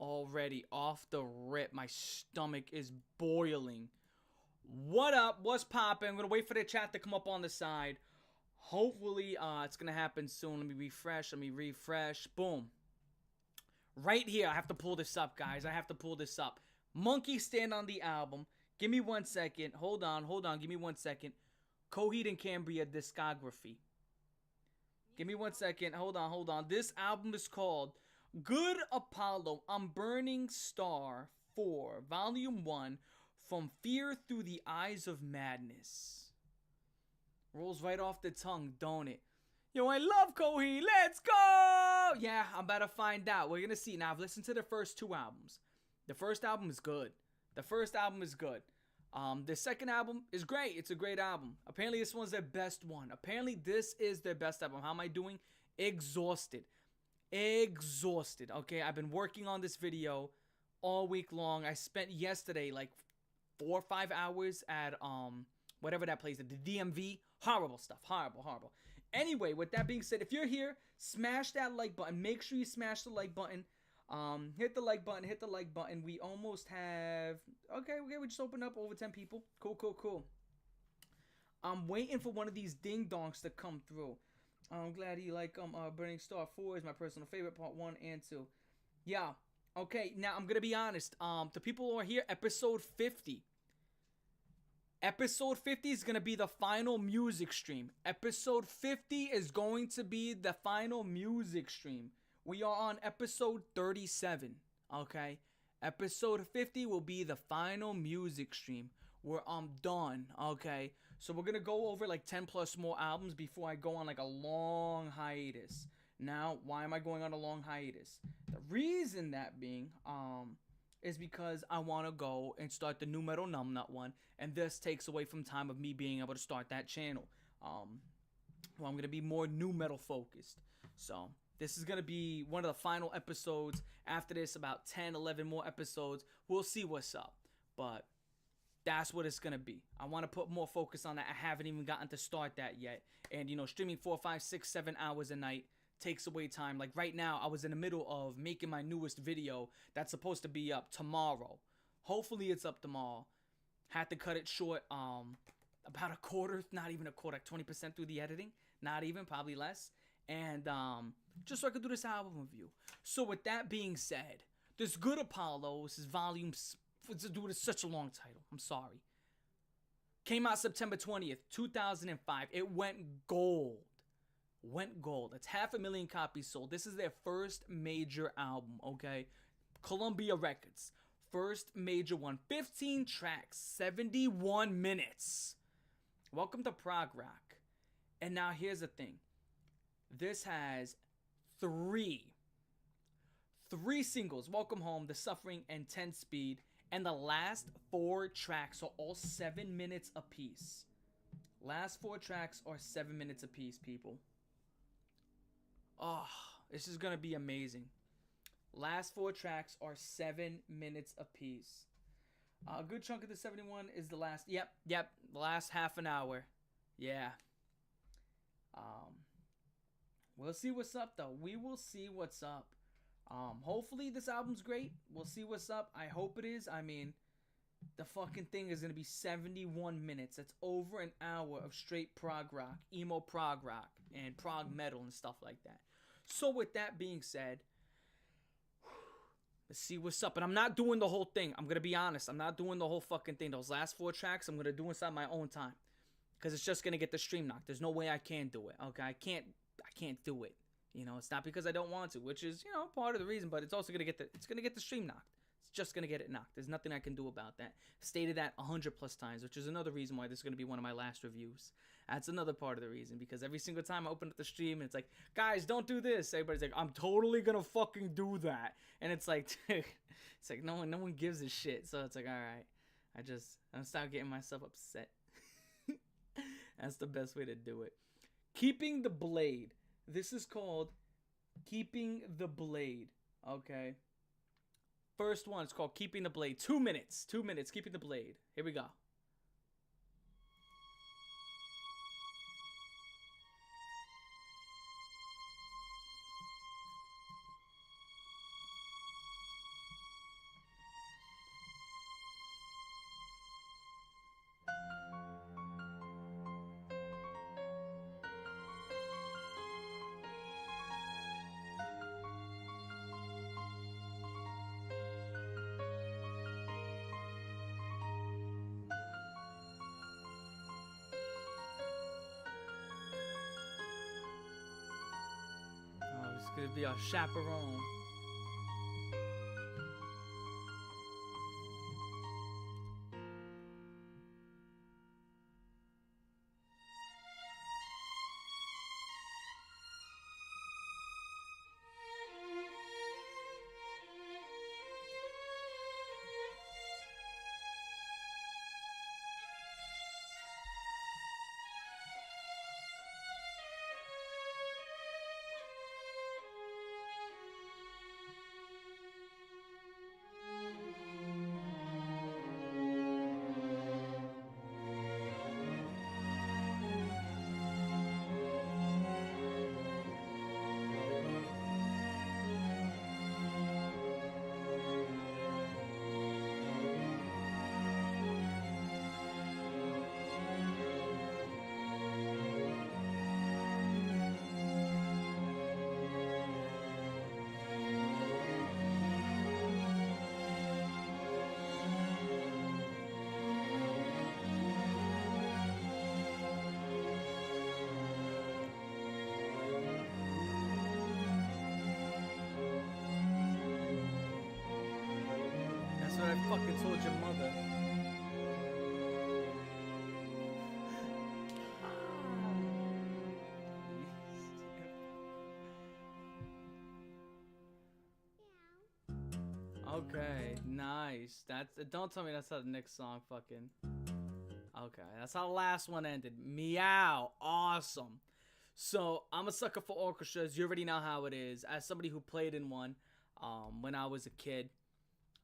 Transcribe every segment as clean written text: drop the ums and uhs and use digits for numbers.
already off the rip. My stomach is boiling. What up? What's poppin'? I'm gonna wait for the chat to come up on the side. Hopefully, it's gonna happen soon. Let me refresh. Let me refresh. Boom. Right here. I have to pull this up, guys. I have to pull this up. Monkey Stand on the album. Give me 1 second. Hold on. Give me 1 second. Coheed and Cambria discography. Give me 1 second. Hold on. This album is called Good Apollo. I'm Burning Star 4, Volume 1. From Fear Through the Eyes of Madness. Rolls right off the tongue, don't it? Yo, I love Coheed. Let's go! Yeah, I'm about to find out. We're going to see. Now, I've listened to the first 2 albums. The first album is good. The second album is great. It's a great album. Apparently, this one's their best one. Apparently, this is their best album. How am I doing? Exhausted. Okay, I've been working on this video all week long. I spent yesterday like 4 or 5 hours at whatever that place, the DMV. Horrible stuff. Horrible. Anyway, with that being said, if you're here, smash that like button. Make sure you smash the like button. Hit the like button. We almost have okay, we just opened up over 10 people. Cool. I'm waiting for one of these ding dongs to come through. I'm glad you like Burning Star 4 is my personal favorite, part 1 and 2. Yeah. Okay, now I'm gonna be honest. The people who are here, episode 50. Episode 50 is gonna be the final music stream. Episode 50 is going to be the final music stream. We are on episode 37. Okay, episode 50 will be the final music stream where I'm done. Okay, so we're gonna go over like 10 plus more albums before I go on like a long hiatus. Now, why am I going on a long hiatus? The reason that being, is because I want to go and start the new metal numbnut one, and this takes away from time of me being able to start that channel. Well, I'm going to be more new metal focused. So, this is going to be one of the final episodes. After this, about 10, 11 more episodes. We'll see what's up. But that's what it's going to be. I want to put more focus on that. I haven't even gotten to start that yet. And, streaming 4, 5, 6, 7 hours a night takes away time. Like right now, I was in the middle of making my newest video that's supposed to be up tomorrow. Hopefully it's up tomorrow. Had to cut it short about a quarter, not even a quarter, like 20% through the editing. Not even, probably less. And just so I could do this album review. So with that being said, this Good Apollo, this is volume, dude, it's such a long title. I'm sorry. Came out September 20th, 2005. It went gold. It's 500,000 copies sold. This is their first major album, okay? Columbia Records. First major one. 15 tracks. 71 minutes. Welcome to prog rock. And now here's the thing. This has three singles. Welcome Home, The Suffering, and 10 Speed. And the last 4 tracks are all 7 minutes apiece. Last 4 tracks are 7 minutes apiece, people. Oh, this is going to be amazing. Last 4 tracks are 7 minutes apiece. A good chunk of the 71 is the last. Yep. The last half an hour. Yeah. We'll see what's up, though. We will see what's up. Hopefully this album's great. We'll see what's up. I hope it is. I mean, the fucking thing is going to be 71 minutes. That's over an hour of straight prog rock, emo prog rock, and prog metal and stuff like that. So with that being said, let's see what's up. And I'm not doing the whole thing. I'm going to be honest. I'm not doing the whole fucking thing. Those last 4 tracks, I'm going to do inside my own time. Because it's just going to get the stream knocked. There's no way I can do it. Okay, I can't do it. It's not because I don't want to, which is, part of the reason, but it's also going to get the stream knocked. It's just going to get it knocked. There's nothing I can do about that. Stated that 100 plus times, which is another reason why this is going to be one of my last reviews. That's another part of the reason, because every single time I open up the stream, and it's like, guys, don't do this. Everybody's like, I'm totally going to fucking do that. And it's like, it's like no one gives a shit. So it's like, all right, I'm stop getting myself upset. That's the best way to do it. Keeping the Blade. This is called Keeping the Blade. Okay. First one is called Keeping the Blade. 2 minutes. 2 minutes. Keeping the Blade. Here we go. gonna be our chaperone. That's what I fucking told your mother. Okay, nice. That's don't tell me that's how the next song fucking. Okay, that's how the last one ended. Meow, awesome. So I'm a sucker for orchestras. You already know how it is. As somebody who played in one, when I was a kid,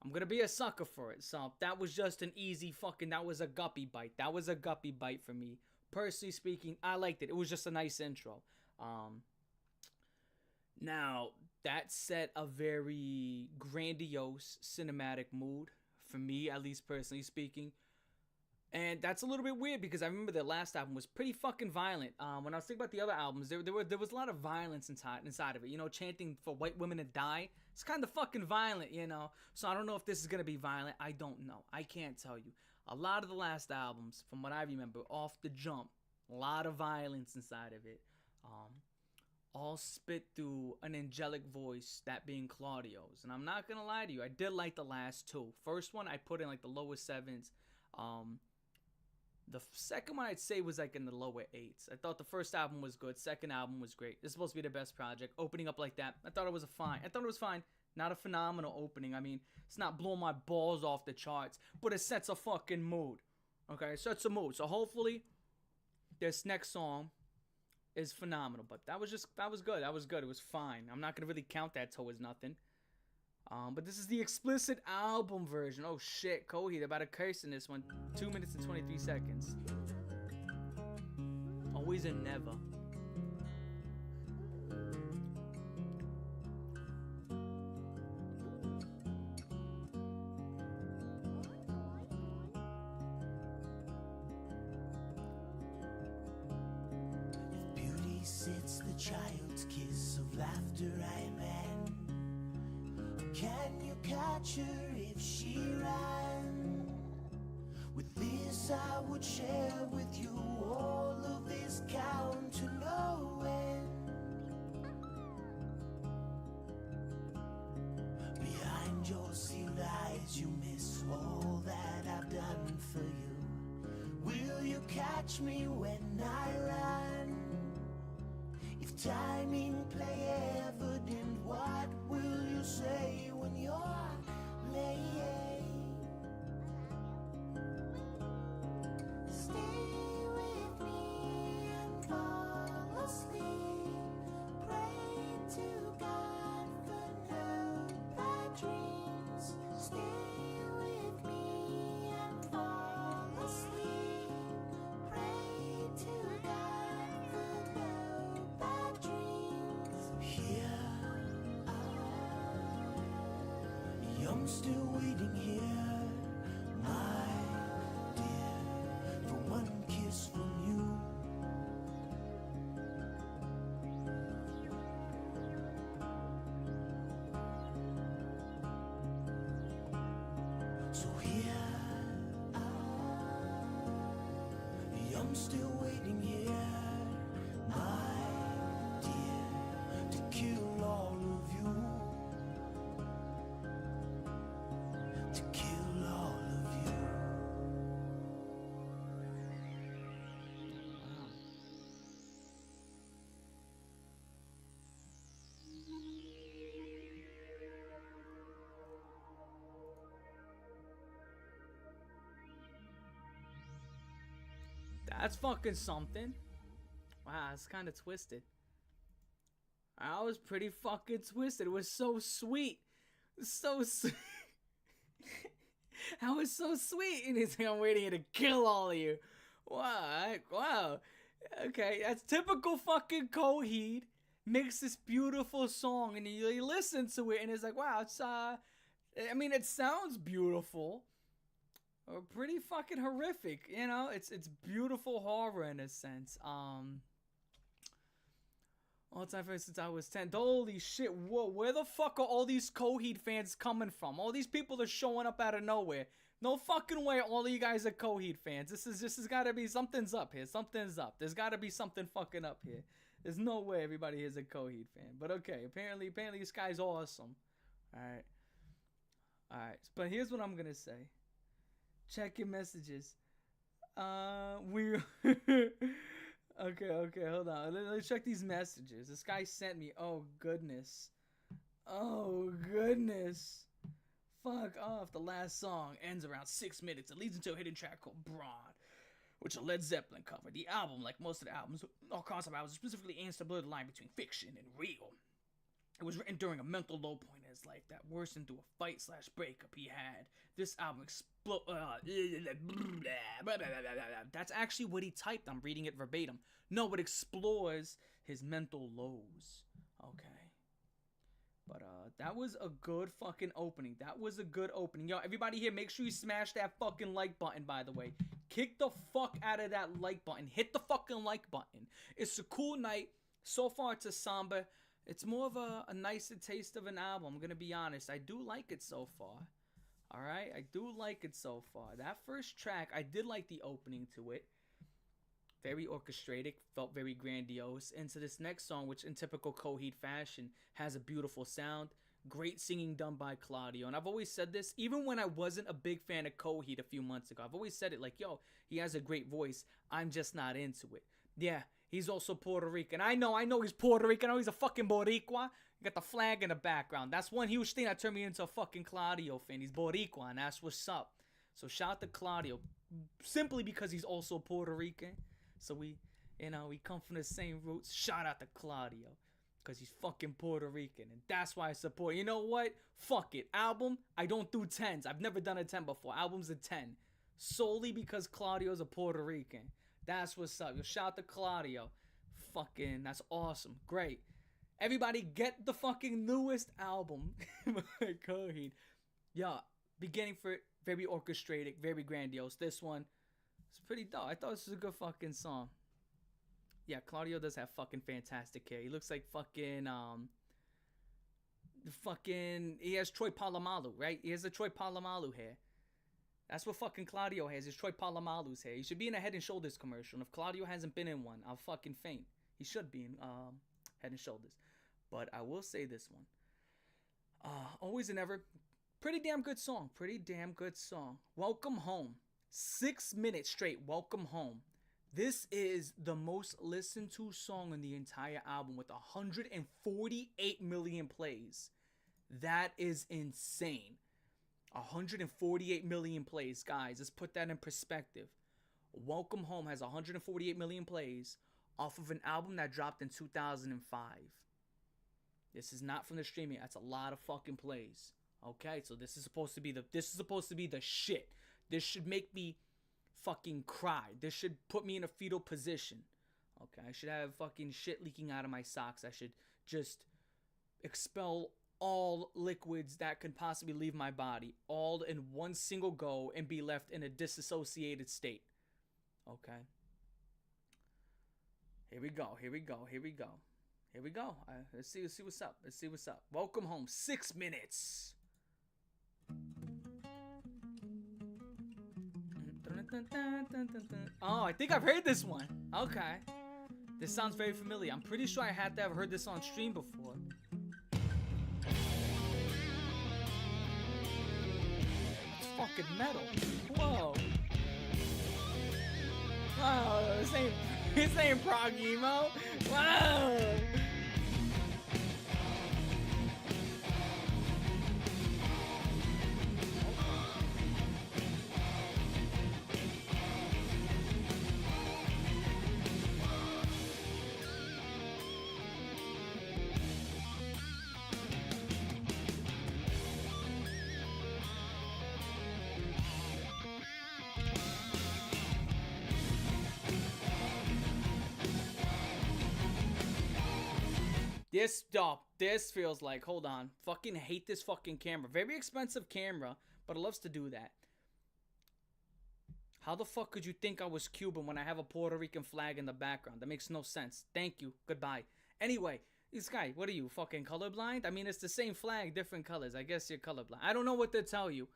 I'm gonna be a sucker for it. So that was just an easy fucking. That was a guppy bite. That was a guppy bite for me. Personally speaking, I liked it. It was just a nice intro. Now, that set a very grandiose cinematic mood for me, at least personally speaking. And that's a little bit weird because I remember the last album was pretty fucking violent. When I was thinking about the other albums, there was a lot of violence inside of it. You know, chanting for white women to die. It's kind of fucking violent, you know. So I don't know if this is going to be violent. I don't know. I can't tell you. A lot of the last albums, from what I remember, off the jump, a lot of violence inside of it. All spit through an angelic voice, that being Claudio's. And I'm not gonna lie to you, I did like the last two. First one I put in like the lower sevens. The second one I'd say was like in the lower eights. I thought the first album was good. Second album was great. This is supposed to be the best project. Opening up like that, I thought it was fine. Not a phenomenal opening. I mean, it's not blowing my balls off the charts, but it sets a fucking mood. Okay, it sets a mood. So hopefully, this next song is phenomenal. But that was good. That was good. It was fine. I'm not gonna really count that towards nothing. But this is the explicit album version. Oh shit, Coheed, they're about to curse in this one. 2 minutes and 23 seconds. Always and never. If beauty sits the child's kiss of laughter I am. Can you catch her if she ran? With this I would share with you all of this count to no end. Behind your sealed eyes you miss all that I've done for you. Will you catch me when I ran? If timing play evident, what will you say when you're laying? Stay with me and fall asleep. Pray to God for no bad dreams. Stay with me and fall asleep. Pray to God for no bad dreams. Here I'm still waiting here, my dear, for one kiss from you. So here I'm still waiting here, my dear, to kill all That's fucking something. Wow, it's kind of twisted. I was pretty fucking twisted. It was so sweet. So sweet. That was so sweet. And he's like, I'm waiting here to kill all of you. Wow. Okay, that's typical fucking Coheed. Makes this beautiful song, and you listen to it, and it's like, wow, it's I mean, it sounds beautiful, or pretty fucking horrific, you know. It's beautiful horror in a sense. All time favorite since I was 10. Holy shit! Whoa, where the fuck are all these Coheed fans coming from? All these people are showing up out of nowhere. No fucking way! All of you guys are Coheed fans. This has gotta be something's up here. Something's up. There's gotta be something fucking up here. There's no way everybody here is a Coheed fan. But okay, apparently this guy's awesome. Alright. But here's what I'm gonna say. Check your messages. Okay, hold on. Let's check these messages. This guy sent me. Oh goodness. Fuck off. The last song ends around 6 minutes. It leads into a hidden track called Broad, which a Led Zeppelin cover. The album, like most of the albums, all concept albums, specifically aims to blur the line between fiction and real. It was written during a mental low point in his life that worsened into a fight/breakup he had. This album That's actually what he typed. I'm reading it verbatim. No, it explores his mental lows. Okay. But that was a good fucking opening. Yo, everybody here, make sure you smash that fucking like button, by the way. Kick the fuck out of that like button. Hit the fucking like button. It's a cool night. So far, it's a somber. It's more of a nicer taste of an album. I'm gonna be honest. I do like it so far. Alright? I do like it so far. That first track, I did like the opening to it. Very orchestrated, felt very grandiose. Into this next song, which in typical Coheed fashion, has a beautiful sound. Great singing done by Claudio. And I've always said this, even when I wasn't a big fan of Coheed a few months ago. I've always said it like, yo, he has a great voice. I'm just not into it. Yeah, he's also Puerto Rican. I know he's Puerto Rican. I know he's a fucking Boricua. You got the flag in the background. That's one huge thing that turned me into a fucking Claudio fan. He's Boricua, and that's what's up. So shout out to Claudio. Simply because he's also Puerto Rican. So we come from the same roots. Shout out to Claudio. Because he's fucking Puerto Rican. And that's why I support. You know what? Fuck it. Album, I don't do 10s. I've never done a 10 before. Album's a 10. Solely because Claudio's a Puerto Rican. That's what's up. Yo, shout out to Claudio. Fucking, that's awesome. Great. Everybody get the fucking newest album. Coheed. Yeah, beginning for it, very orchestrated, very grandiose. This one, it's pretty dope. I thought this was a good fucking song. Yeah, Claudio does have fucking fantastic hair. He looks like fucking, he has Troy Polamalu, right? He has the Troy Polamalu hair. That's what fucking Claudio has, is Troy Polamalu's hair. He should be in a Head & Shoulders commercial. And if Claudio hasn't been in one, I'll fucking faint. He should be in Head & Shoulders. But I will say this one. Always and Ever. Pretty damn good song. Welcome Home. 6 minutes straight. Welcome Home. This is the most listened to song on the entire album with 148 million plays. That is insane. 148 million plays. Guys, let's put that in perspective. Welcome Home has 148 million plays off of an album that dropped in 2005. This is not from the streaming. That's a lot of fucking plays. Okay, so this is supposed to be the shit. This should make me fucking cry. This should put me in a fetal position. Okay, I should have fucking shit leaking out of my socks. I should just expel all liquids that could possibly leave my body, all in one single go, and be left in a disassociated state. Okay. Here we go. Let's see what's up. Welcome Home. 6 minutes. Oh, I think I've heard this one. Okay. This sounds very familiar. I'm pretty sure I had to have heard this on stream before. It's fucking metal. Whoa. Wow, this ain't prog emo. Wow. This feels like, hold on, fucking hate this fucking camera. Very expensive camera, but it loves to do that. How the fuck could you think I was Cuban when I have a Puerto Rican flag in the background? That makes no sense. Thank you. Goodbye. Anyway, this guy, what are you, fucking colorblind? I mean, it's the same flag, different colors. I guess you're colorblind. I don't know what to tell you.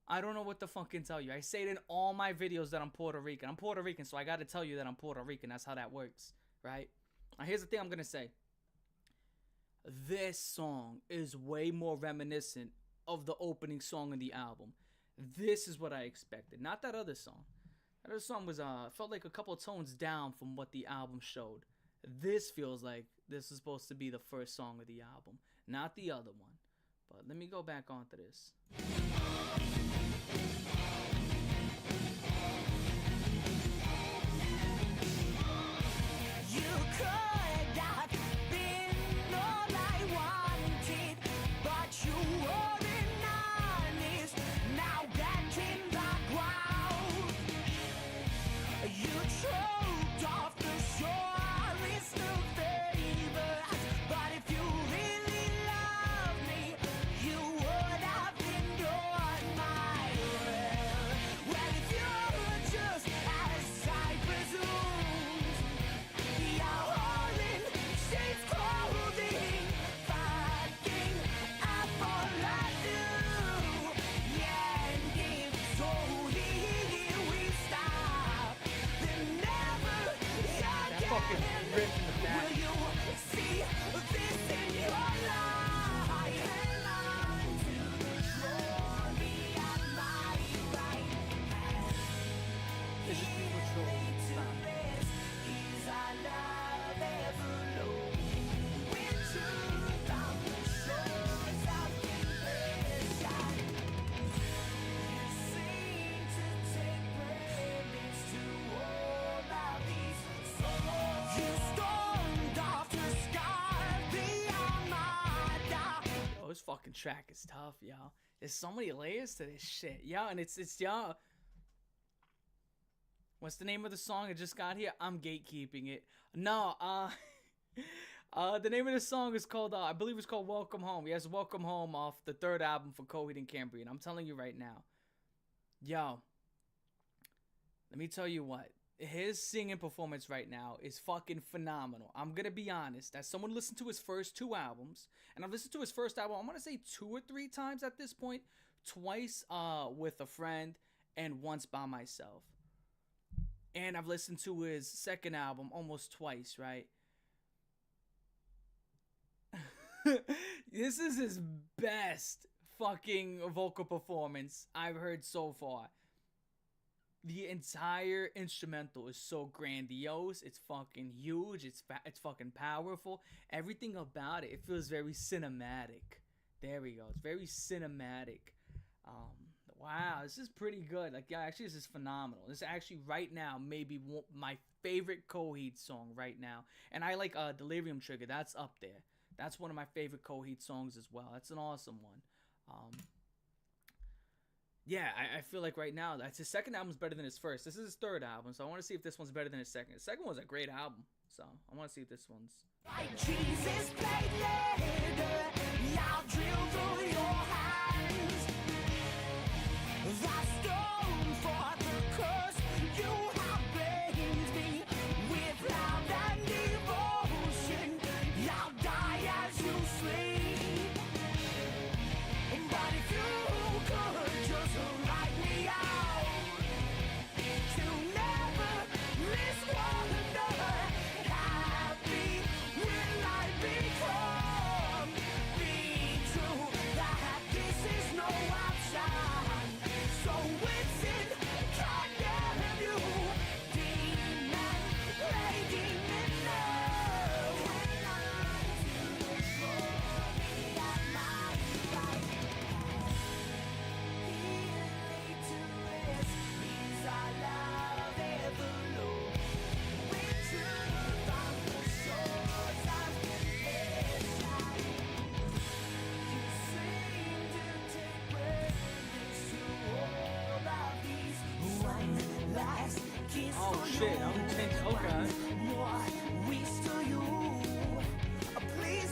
I don't know what to fucking tell you. I say it in all my videos that I'm Puerto Rican. I'm Puerto Rican, so I gotta tell you that I'm Puerto Rican. That's how that works, right? Now, here's the thing I'm gonna say. This song is way more reminiscent of the opening song in the album. This is what I expected, not that other song. That other song was felt like a couple tones down from what the album showed. This feels like this is supposed to be the first song of the album, not the other one. But let me go back onto this. You could have been all I wanted, but you weren't honest. Now back in the ground, you choked off the surest of favors. But if you really love me, you would have endured my will. Well, if you're just as I presumed, your orange-shaped clothing, fighting for I do. Yeah, and if so, here we stop, then never again fucking rip in the back. will you see this in your life. Control me at my right hand. It's just people trolling. Stop. Is our love ever low? When truth on the shores of confession, you seem to take preference to all of these songs. You stormed off to scar the armada. Oh, this fucking track is tough, y'all. There's so many layers to this shit, y'all, and it's y'all. What's the name of the song? It just got here. I'm gatekeeping it. No, the name of the song is called, I believe it's called Welcome Home. Yes, Welcome Home off the third album for Coheed and Cambria. And I'm telling you right now, yo, let me tell you what. His singing performance right now is fucking phenomenal. I'm gonna be honest. As someone listened to his first two albums, and I've listened to his first album, I'm gonna say 2 or 3 times at this point. Twice with a friend and once by myself. And I've listened to his second album almost twice, right? This is his best fucking vocal performance I've heard so far. The entire instrumental is so grandiose. It's fucking huge. It's fucking powerful. Everything about it, it feels very cinematic. There we go. It's very cinematic. Wow, this is pretty good. Like, yeah, actually, this is phenomenal. This is actually right now maybe my favorite Coheed song right now. And I like Delirium Trigger. That's up there. That's one of my favorite Coheed songs as well. That's an awesome one. Yeah, I feel like right now, that's his second album's better than his first. This is his third album, so I want to see if this one's better than his second. His second one's a great album, so I want to see if this one's... Jesus played later, now drill through your hands. The stone for the curse you have blamed me with love and devotion. Now die as you sleep. But if you could just write me out to never miss one another, happy will I become. Be true that this is no option. So it's in condemn you, demon, plaguing in love. Me at my right hand. Here laid to rest is our love ever low. With truth on the shores of confession, you seem to take preference to all of these. One last kiss Oh, for shit, you. I'm changing. Okay. One more wish to you. Please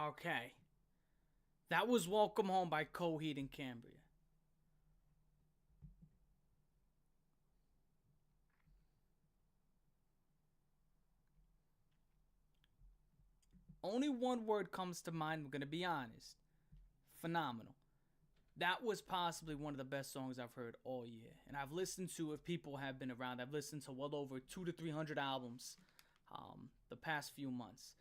Okay. That was Welcome Home by Coheed and Cambria. Only one word comes to mind, I'm going to be honest. Phenomenal. That was possibly one of the best songs I've heard all year. And I've listened to, if people have been around, I've listened to well over 200 to 300 albums the past few months.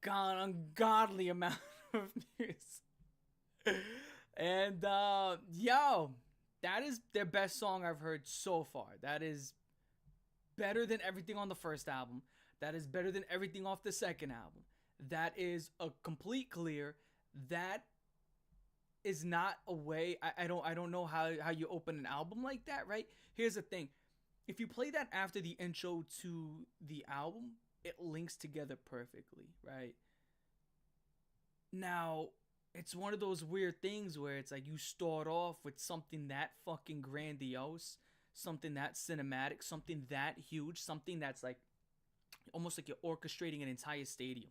Ungodly amount of music. And, yo, that is their best song I've heard so far. That is better than everything on the first album. That is better than everything off the second album. That is a complete clear. That is not a way. I don't know how you open an album like that, right? Here's the thing. If you play that after the intro to the album, it links together perfectly, right? Now, it's one of those weird things where it's like you start off with something that fucking grandiose, something that cinematic, something that huge, something that's like almost like you're orchestrating an entire stadium.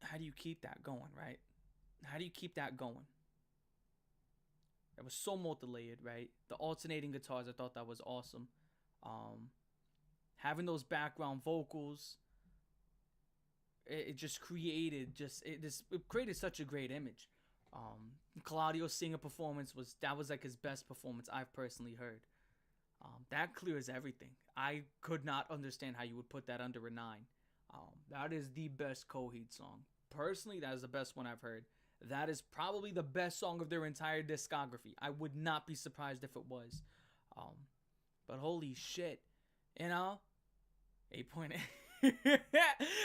How do you keep that going, right? How do you keep that going? It was so multi-layered, right? The alternating guitars, I thought that was awesome. Having those background vocals, it just created it created such a great image. Claudio's singer performance was like his best performance I've personally heard. That clears everything. I could not understand how you would put that under a 9. That is the best Coheed song. Personally, that is the best one I've heard. That is probably the best song of their entire discography. I would not be surprised if it was. But holy shit. 8.8.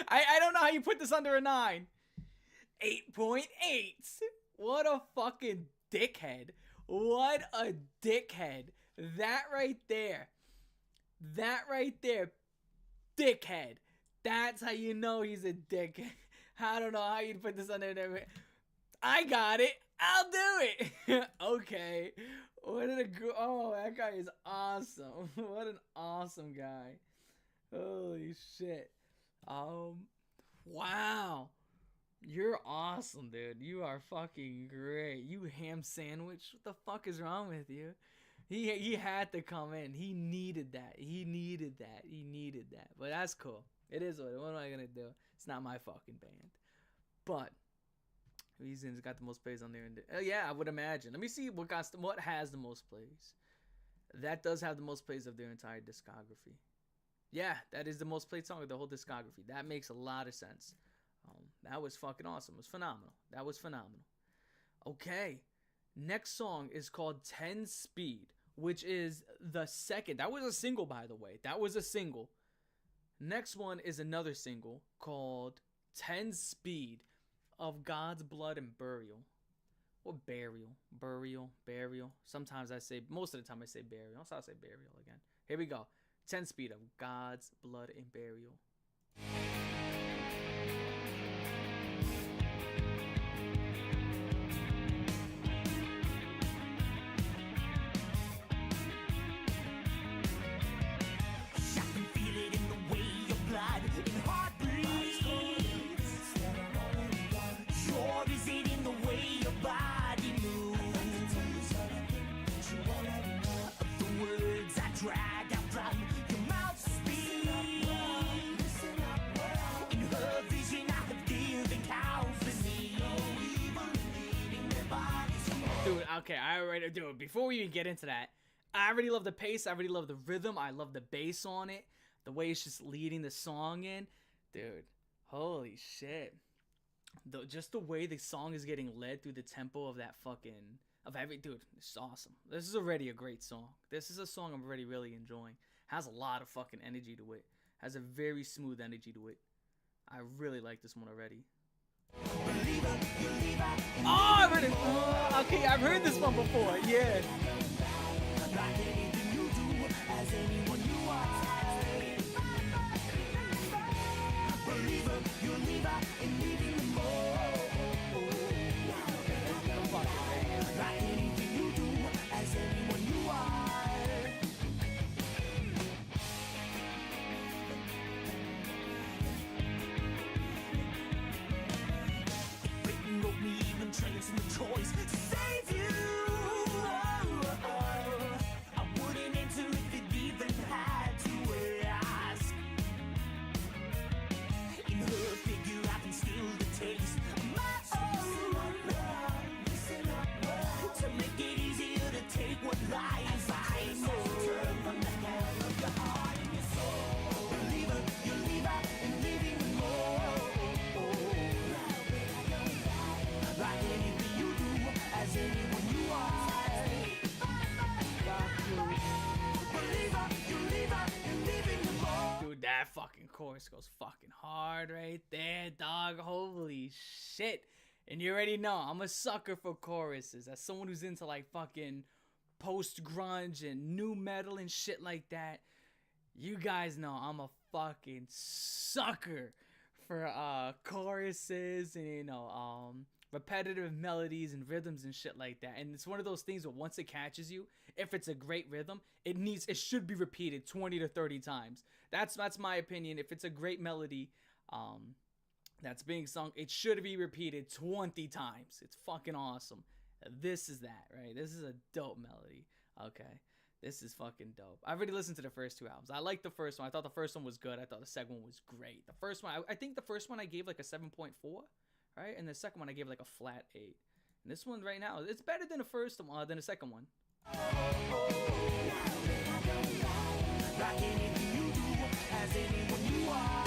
I don't know how you put this under a 9. 8.8. What a fucking dickhead. What a dickhead. That right there. Dickhead. That's how you know he's a dickhead. I don't know how you'd put this under there. I got it. I'll do it. Okay. That guy is awesome. What an awesome guy. Holy shit. Wow. You're awesome, dude. You are fucking great. You ham sandwich. What the fuck is wrong with you? He had to come in. He needed that. But that's cool. It is what am I gonna do? It's not my fucking band. But he's got the most plays on there. Yeah, I would imagine. Let me see what has the most plays. That does have the most plays of their entire discography. Yeah, that is the most played song of the whole discography. That makes a lot of sense. That was fucking awesome. It was phenomenal. That was phenomenal. Okay. Next song is called 10 Speed, which is the second. That was a single, by the way. That was a single. Next one is another single called 10 Speed of God's Blood and Burial. Or burial. Sometimes most of the time I say burial. Also I'll say burial again. Here we go. 10 Speed of God's Blood and Burial. Okay, I already do it. Before we even get into that, I already love the pace. I already love the rhythm. I love the bass on it. The way it's just leading the song in. Dude, holy shit. Just the way the song is getting led through the tempo of that dude, it's awesome. This is already a great song. This is a song I'm already really enjoying. Has a lot of fucking energy to it. Has a very smooth energy to it. I really like this one already. Oh, I've heard it. Okay, I've heard this one before. Yeah. that fucking chorus goes fucking hard right there, dog. Holy shit. And you already know, I'm a sucker for choruses. As someone who's into like fucking post-grunge and new metal and shit like that, you guys know I'm a fucking sucker for choruses and, you know, repetitive melodies and rhythms and shit like that. And it's one of those things where once it catches you, if it's a great rhythm, it should be repeated 20 to 30 times. That's my opinion. If it's a great melody that's being sung, it should be repeated 20 times. It's fucking awesome. This is that, right? This is a dope melody. Okay. This is fucking dope. I already listened to the first two albums. I liked the first one. I thought the first one was good. I thought the second one was great. The first one, I think the first one I gave like a 7.4, right? And the second one I gave like a flat 8. And this one right now, it's better than the first one, than the second one. Like anything you do, as anyone you are.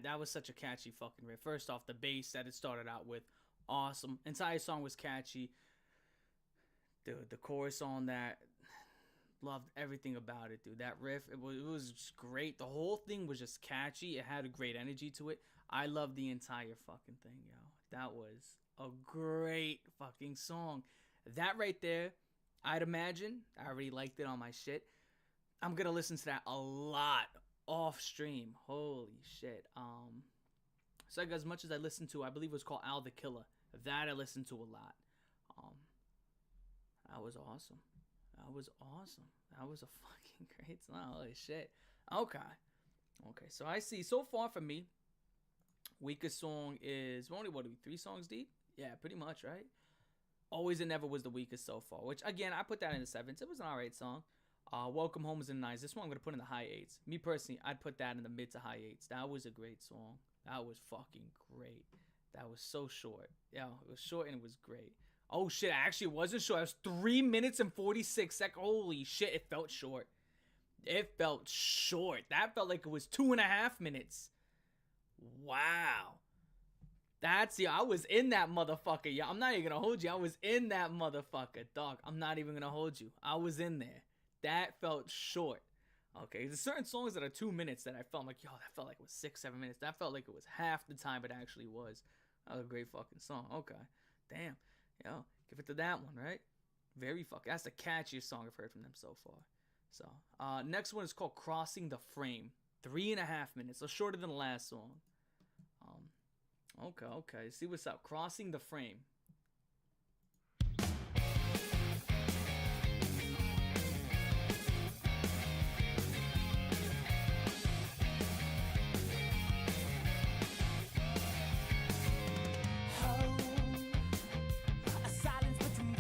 That was such a catchy fucking riff. First off, the bass that it started out with, awesome. Entire song was catchy. Dude, the chorus on that, loved everything about it, dude. That riff, it was just great. The whole thing was just catchy. It had a great energy to it. I love the entire fucking thing, yo. That was a great fucking song. That right there, I'd imagine, I already liked it on my shit. I'm gonna listen to that a lot off stream. Holy shit. So as much as I listened to, I believe it was called Al the Killer. That I listened to a lot. That was awesome. That was awesome. That was a fucking great song. Holy shit. Okay, so I see, so far for me, weakest song is, we're only, what are we, 3 songs deep? Yeah, pretty much, right? Always and Never was the weakest so far, which, again, I put that in the 7s. It was an alright song. Welcome Home is in the 9s. This one I'm going to put in the high 8s. Me personally, I'd put that in the mid to high 8s. That was a great song. That was fucking great. That was so short. Yeah, it was short and it was great. Oh shit, actually it wasn't short. It was 3 minutes and 46 seconds. Holy shit, it felt short. It felt short. That felt like it was 2.5 minutes. Wow. I was in that motherfucker. Yeah, I'm not even gonna hold you. I was in that motherfucker, dog. I'm not even gonna hold you. I was in there. That felt short. Okay, there's certain songs that are 2 minutes that I felt like, yo, that felt like it was 6-7 minutes. That felt like it was half the time it actually was. That was a great fucking song. Okay, damn. Yo, give it to that one, right? Very fucking. That's the catchiest song I've heard from them so far. So, next one is called Crossing the Frame. 3.5 minutes, so shorter than the last song. Okay. See what's up. Crossing the Frame. A silence between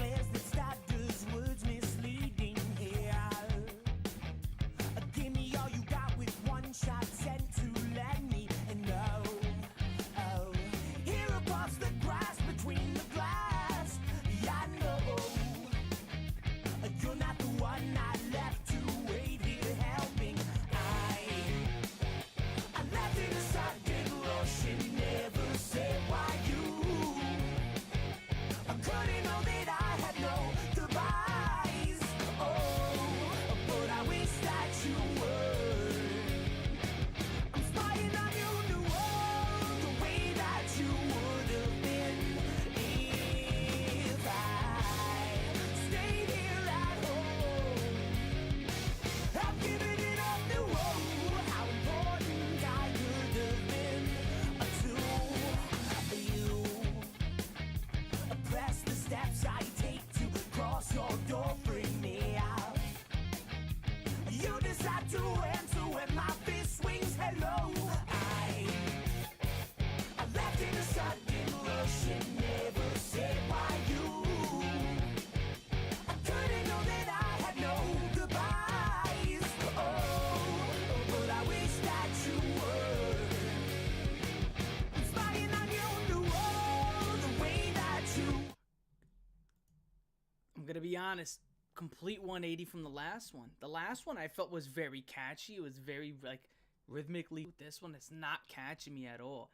I'm gonna be honest, complete 180 from the last one. The last one I felt was very catchy. It was very like rhythmically. This one, it's not catching me at all.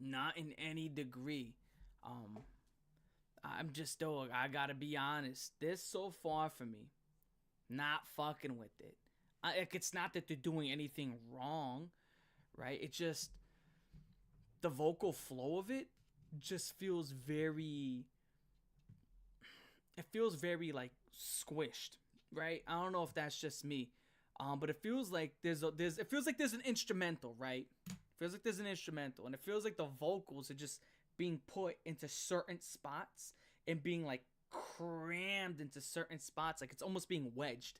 Not in any degree. I'm just, dog, I gotta be honest. This so far for me, not fucking with it. Like, it's not that they're doing anything wrong, right? It just, the vocal flow of it just feels very, it feels very like squished, right? I don't know if that's just me, but it feels like it feels like there's an instrumental, right? It feels like there's an instrumental, and it feels like the vocals are just being put into certain spots and being like crammed into certain spots, like it's almost being wedged,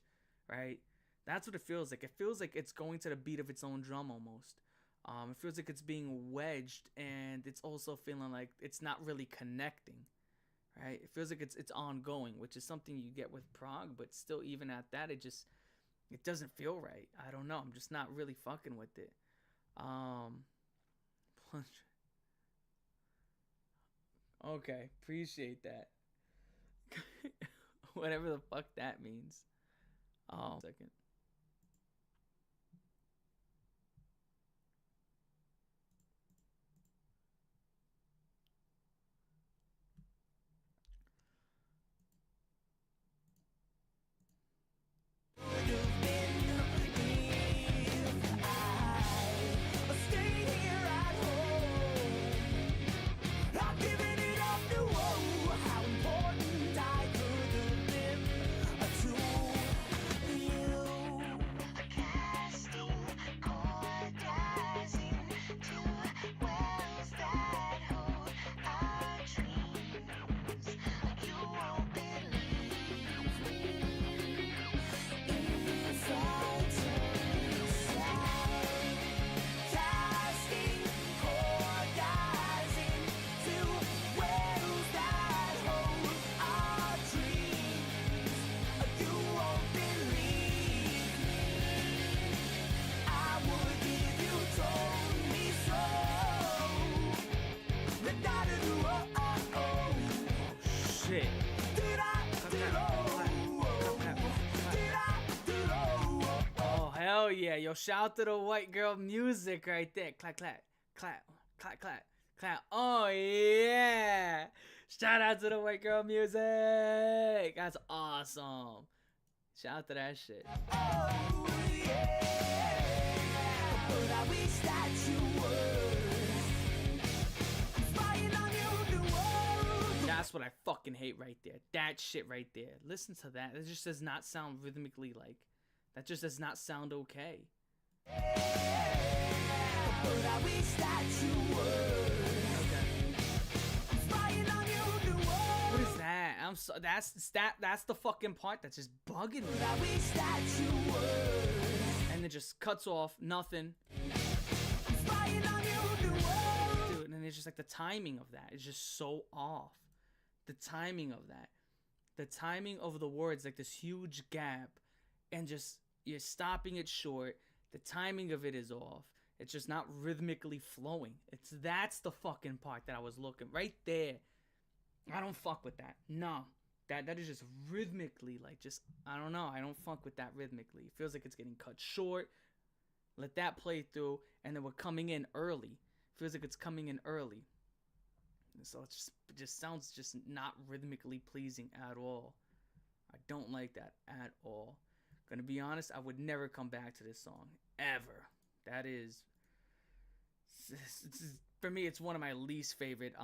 right? That's what it feels like. It feels like it's going to the beat of its own drum almost. It feels like it's being wedged, and it's also feeling like it's not really connecting, right? It feels like it's ongoing, which is something you get with prog, but still, even at that, it doesn't feel right. I don't know. I'm just not really fucking with it. Okay, appreciate that. Whatever the fuck that means. Second. Shit. Oh, hell yeah. Yo, shout to the white girl music right there. Clap, clap, clap, clap, clap, clap. Oh, yeah. Shout out to the white girl music. That's awesome. Shout out to that shit. Oh, yeah. But I wish that you would. That's what I fucking hate right there. That shit right there. Listen to that. It just does not sound rhythmically like. That just does not sound okay. But I wish that you would. Okay. What is that? I'm so that's the fucking part that's just bugging me. But I wish that you would. And it just cuts off. Nothing. Dude, and it's just like the timing of that is just so off. The timing of that. The timing of the words, like this huge gap, and just you're stopping it short. The timing of it is off. It's just not rhythmically flowing. That's the fucking part that I was looking right there. I don't fuck with that. No. That is just rhythmically, like, just, I don't know. I don't fuck with that rhythmically. It feels like it's getting cut short. Let that play through, and then we're coming in early. Feels like it's coming in early. So it just sounds just not rhythmically pleasing at all. I don't like that at all. Gonna be honest, I would never come back to this song ever. That is, for me, it's one of my least favorite.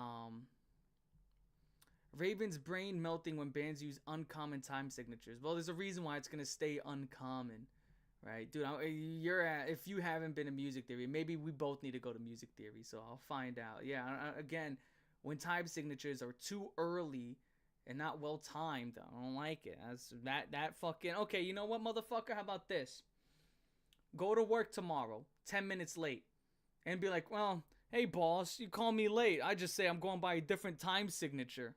Raven's brain melting when bands use uncommon time signatures. Well, there's a reason why it's gonna stay uncommon, right, dude? If you haven't been to music theory, maybe we both need to go to music theory. So I'll find out. Yeah, again. When time signatures are too early and not well timed, I don't like it. That fucking, okay, you know what, motherfucker? How about this? Go to work tomorrow, 10 minutes late, and be like, well, hey, boss, you call me late. I just say I'm going by a different time signature.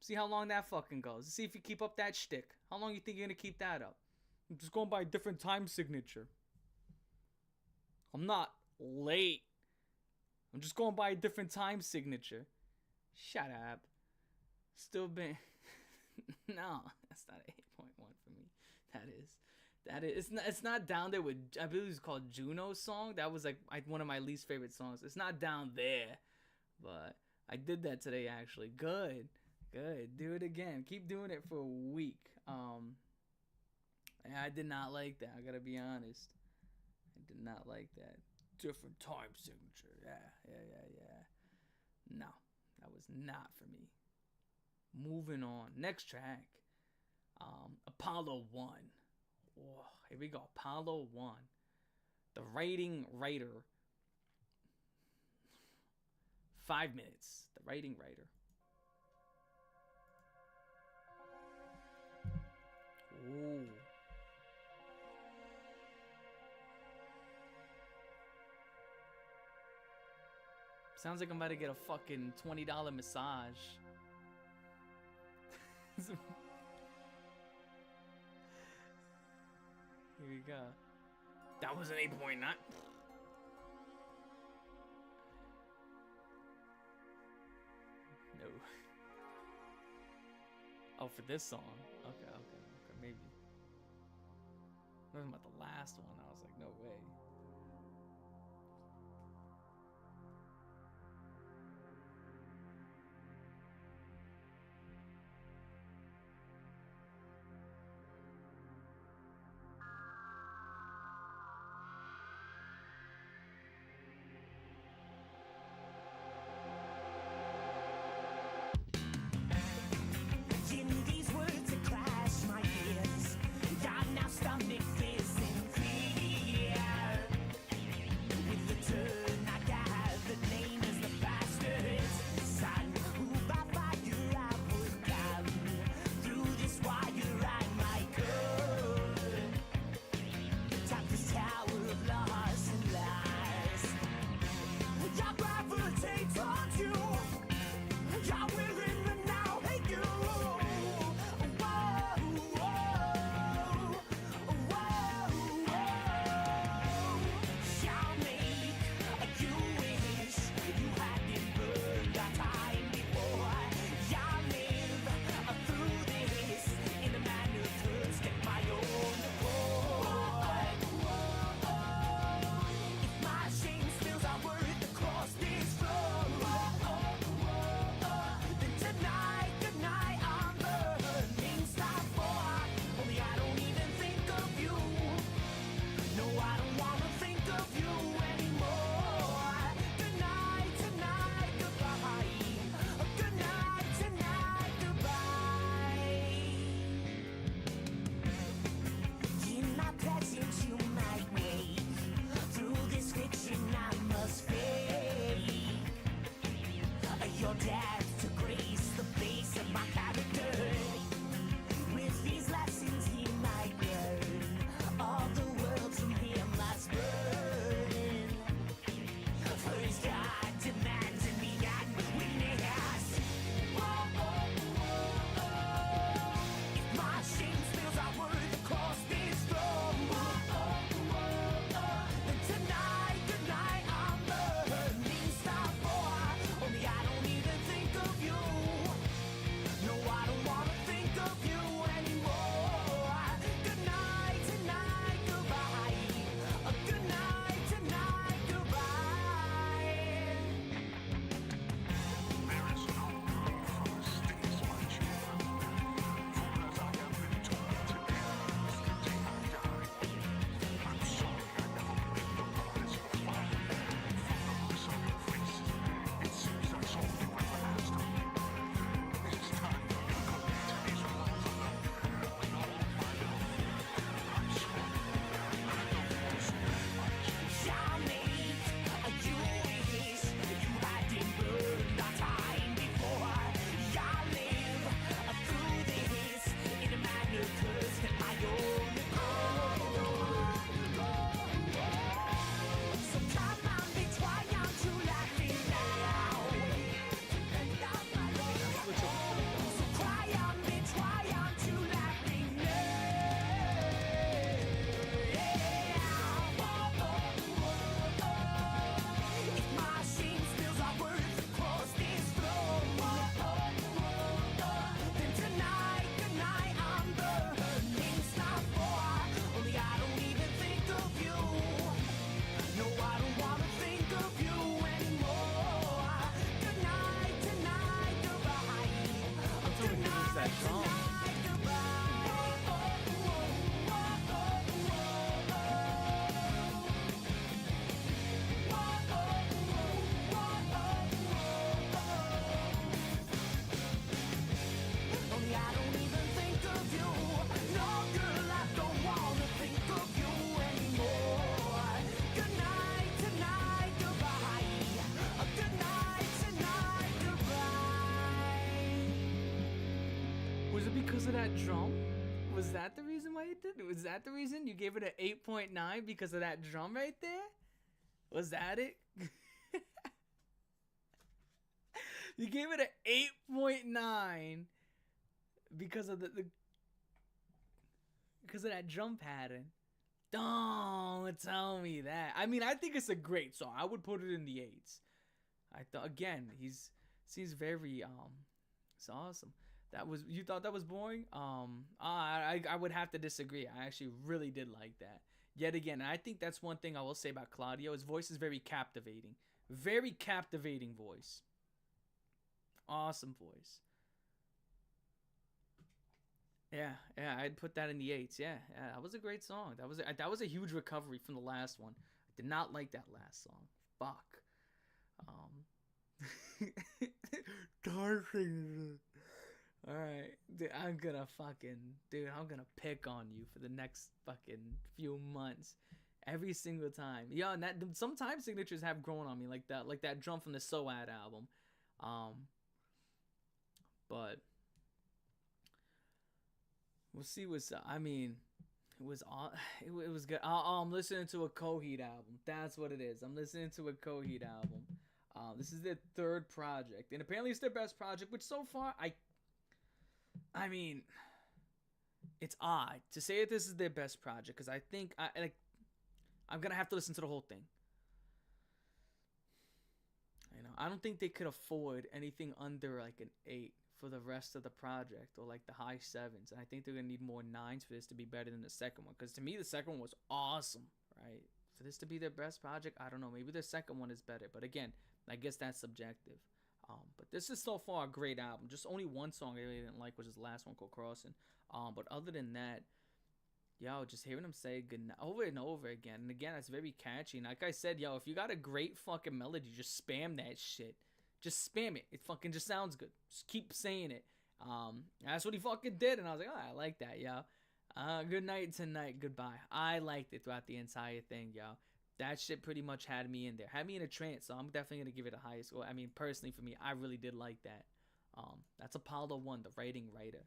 See how long that fucking goes. See if you keep up that shtick. How long you think you're going to keep that up? I'm just going by a different time signature. I'm not late. I'm just going by a different time signature. Shut up. Still been. No, that's not an 8.1 for me. That is. It's not down there with. I believe it's called Juno's song. That was like one of my least favorite songs. It's not down there, but I did that today actually. Good. Do it again. Keep doing it for a week. I did not like that. I gotta be honest. I did not like that. Different time signature. Yeah. No, that was not for me. Moving on. Next track. Apollo 1. Oh, here we go. Apollo 1. The writing writer. 5 minutes. The writing writer. Ooh. Sounds like I'm about to get a fucking $20 massage. Here we go. That was an 8.9. No. Oh, for this song. Okay, maybe. I was about the last one. I was like, no way. In these words that clash my ears, God now stomach this and fear. Was it because of that drum? Was that the reason why you did it? Was that the reason you gave it an 8.9 because of that drum right there? Was that it? You gave it an 8.9 because of because of that drum pattern. Don't tell me that. I mean, I think it's a great song. I would put it in the 8s. I thought, again, seems very it's awesome. You thought that was boring? I would have to disagree. I actually really did like that. Yet again, I think that's one thing I will say about Claudio. His voice is very captivating. Very captivating voice. Awesome voice. Yeah, I'd put that in the 8s. Yeah, that was a great song. That was a huge recovery from the last one. I did not like that last song. Fuck. Darking. Alright, dude, I'm gonna pick on you for the next fucking few months. Every single time. Yeah, and some time signatures have grown on me like that drum from the SOAD album. But we'll see what's I mean, it was good. I'm listening to a Coheed album. That's what it is. I'm listening to a Coheed album. This is their 3rd project, and apparently it's their best project, which so far I mean, it's odd to say that this is their best project because I think I'm gonna have to listen to the whole thing. You know, I don't think they could afford anything under like an 8 for the rest of the project, or like the high 7s. And I think they're gonna need more 9s for this to be better than the second one. Because to me, the second one was awesome, right? For this to be their best project, I don't know. Maybe their second one is better, but again, I guess that's subjective. But this is so far a great album. Just only one song I really didn't like, which is the last one called Crossing. But other than that, yo, just hearing him say goodnight over and over again. And again, it's very catchy. And like I said, yo, if you got a great fucking melody, just spam that shit. Just spam it. It fucking just sounds good. Just keep saying it. That's what he fucking did. And I was like, oh, I like that, yo. Good night tonight. Goodbye. I liked it throughout the entire thing, yo. That shit pretty much had me in there. Had me in a trance, so I'm definitely going to give it a high score. I mean, personally, for me, I really did like that. That's Apollo 1, the writing writer.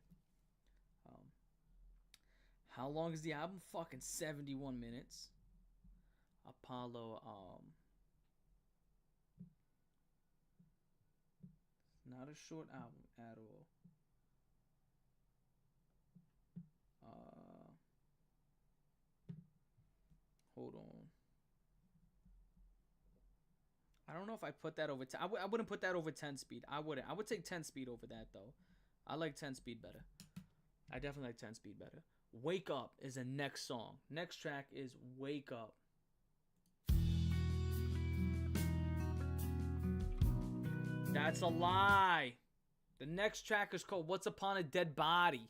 How long is the album? Fucking 71 minutes. Apollo, not a short album at all. Hold on. I don't know if I put that over 10. I wouldn't put that over 10 speed. I wouldn't. I would take 10 speed over that, though. I like 10 speed better. I definitely like 10 speed better. Wake Up is the next song. Next track is Wake Up. That's a lie. The next track is called Once Upon a Dead Body.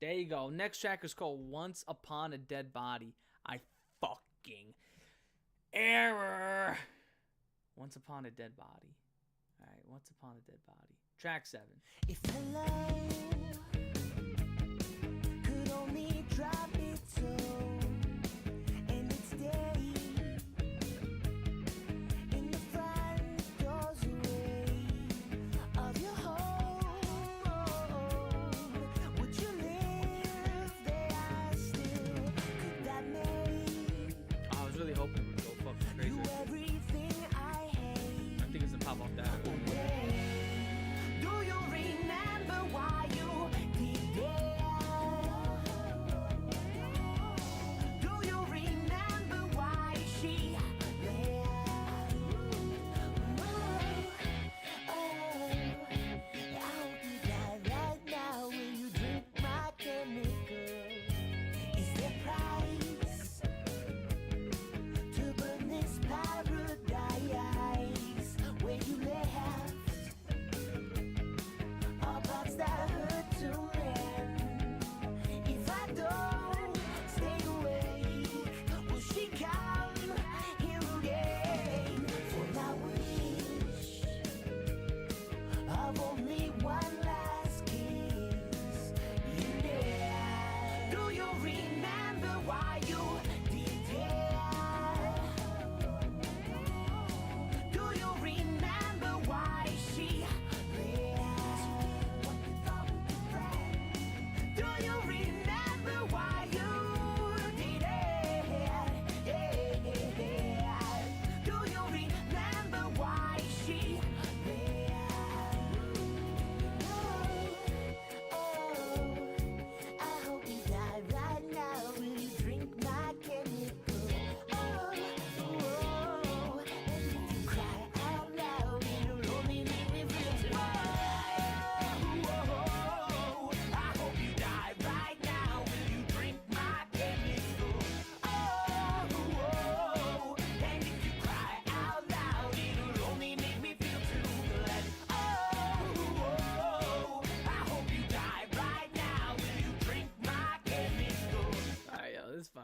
There you go. Next track is called Once Upon a Dead Body. I fucking error. Once Upon a Dead Body. Alright, Once Upon a Dead Body. Track 7. If hello could only drop its tone and its day in the front doorway of your home, would you live there still? Could that make I was really hoping it would go fucking crazy. you everything I hate? I think it's a pop off that. Do you remember why you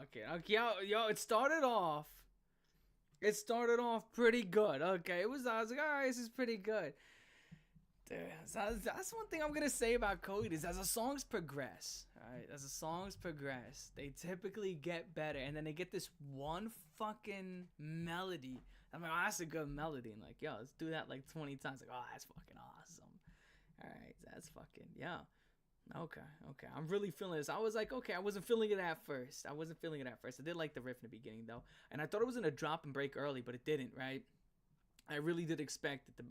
fucking okay. Yo, it started off. It started off pretty good. Okay, I was like, all right, this is pretty good. Dude, that's one thing I'm gonna say about Coheed is as the songs progress, alright, as the songs progress, they typically get better, and then they get this one fucking melody. I'm like, oh, that's a good melody, and like, yo, let's do that like 20 times. Like, oh, that's fucking awesome. Alright, that's fucking, yeah. Okay. I'm really feeling this. I was like, okay, I wasn't feeling it at first. I did like the riff in the beginning though, and I thought it was gonna drop and break early, but it didn't, right? I really did expect it to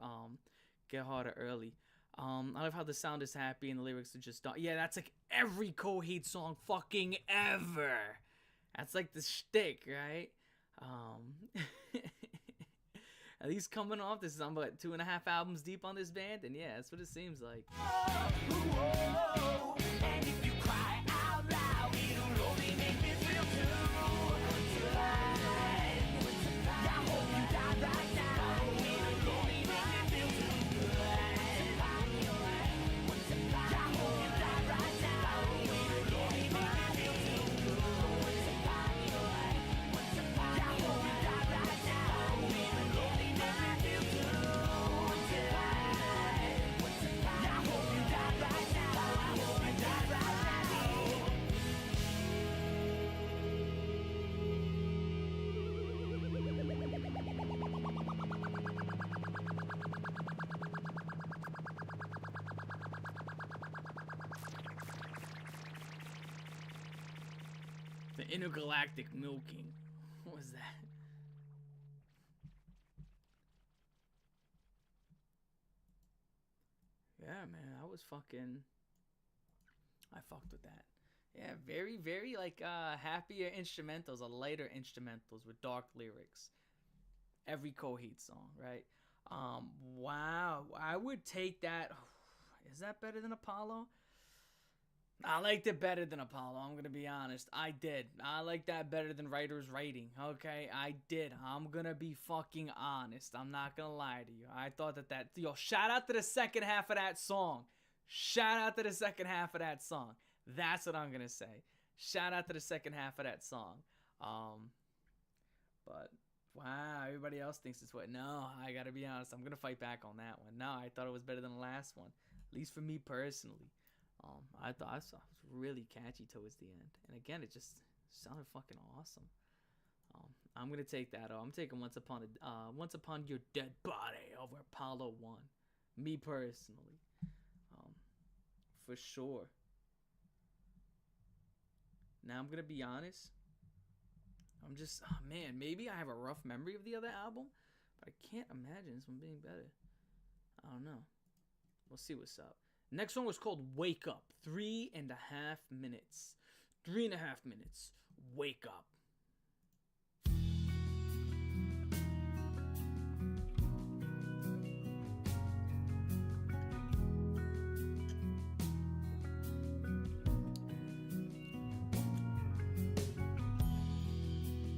get harder early. I love how the sound is happy and the lyrics are just yeah, that's like every Coheed song fucking ever. That's like the shtick, right? At least coming off this is I'm about 2.5 albums deep on this band, and yeah, that's what it seems like. And if you cry out loud, it'll only make me feel too tonight. I hope you die right now. It'll only make me feel too good. I hope you die right now. It'll only make me feel too good. I hope you die right now. It'll only make me feel too good. I hope you die right now. I hope you die right now. The intergalactic milking. What was that? Yeah, man, I fucked with that. Yeah, very, very like happier instrumentals, or lighter instrumentals with dark lyrics. Every Coheed song, right? Wow, I would take that. Is that better than Apollo? I liked it better than Apollo, I'm gonna be honest. I did. I like that better than Writer's Writing, okay? I did. I'm gonna be fucking honest. I'm not gonna lie to you. I thought that... Yo, shout out to the second half of that song. Shout out to the second half of that song. That's what I'm gonna say. Shout out to the second half of that song. But... wow, everybody else thinks it's what? No, I gotta be honest. I'm gonna fight back on that one. No, I thought it was better than the last one. At least for me personally. I thought it was really catchy towards the end, and again, it just sounded fucking awesome. I'm gonna take that. I'm taking Once Upon Your Dead Body over Apollo 1. Me personally, for sure. Now I'm gonna be honest. I'm just, oh man, maybe I have a rough memory of the other album, but I can't imagine this one being better. I don't know. We'll see what's up. Next song was called Wake Up. 3.5 minutes. 3.5 minutes. Wake Up.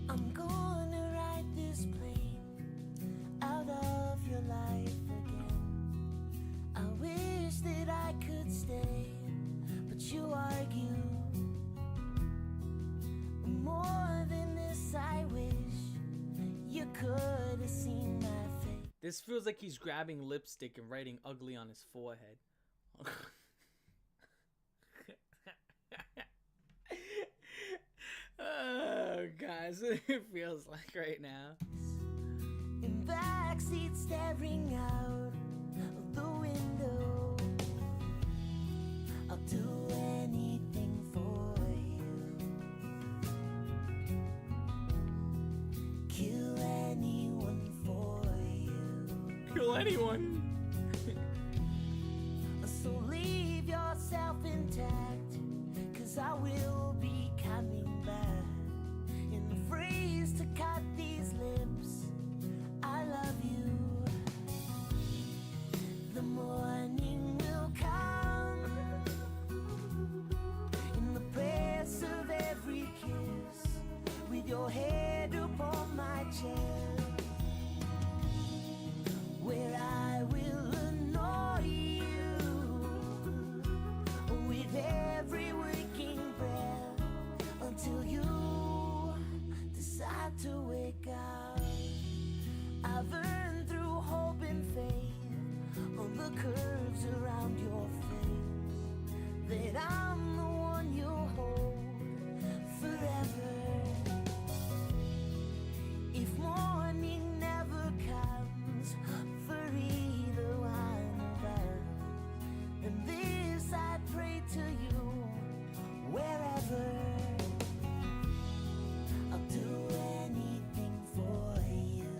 I'm gonna ride this plane out of your life again. I wish that I could stay, but you argue. More than this, I wish you could have seen my face. This feels like he's grabbing lipstick and writing ugly on his forehead. Oh, guys, what it feels like right now. In backseat staring out of the window, I'll do anything for you. Kill anyone for you. Kill anyone. So leave yourself intact, 'cause I will be coming back. In the phrase to cut these lips, I love you. The morning will come, in the press of every kiss, with your head upon my chest, where I will annoy you with every waking breath until you to you wherever. I'll do anything for you.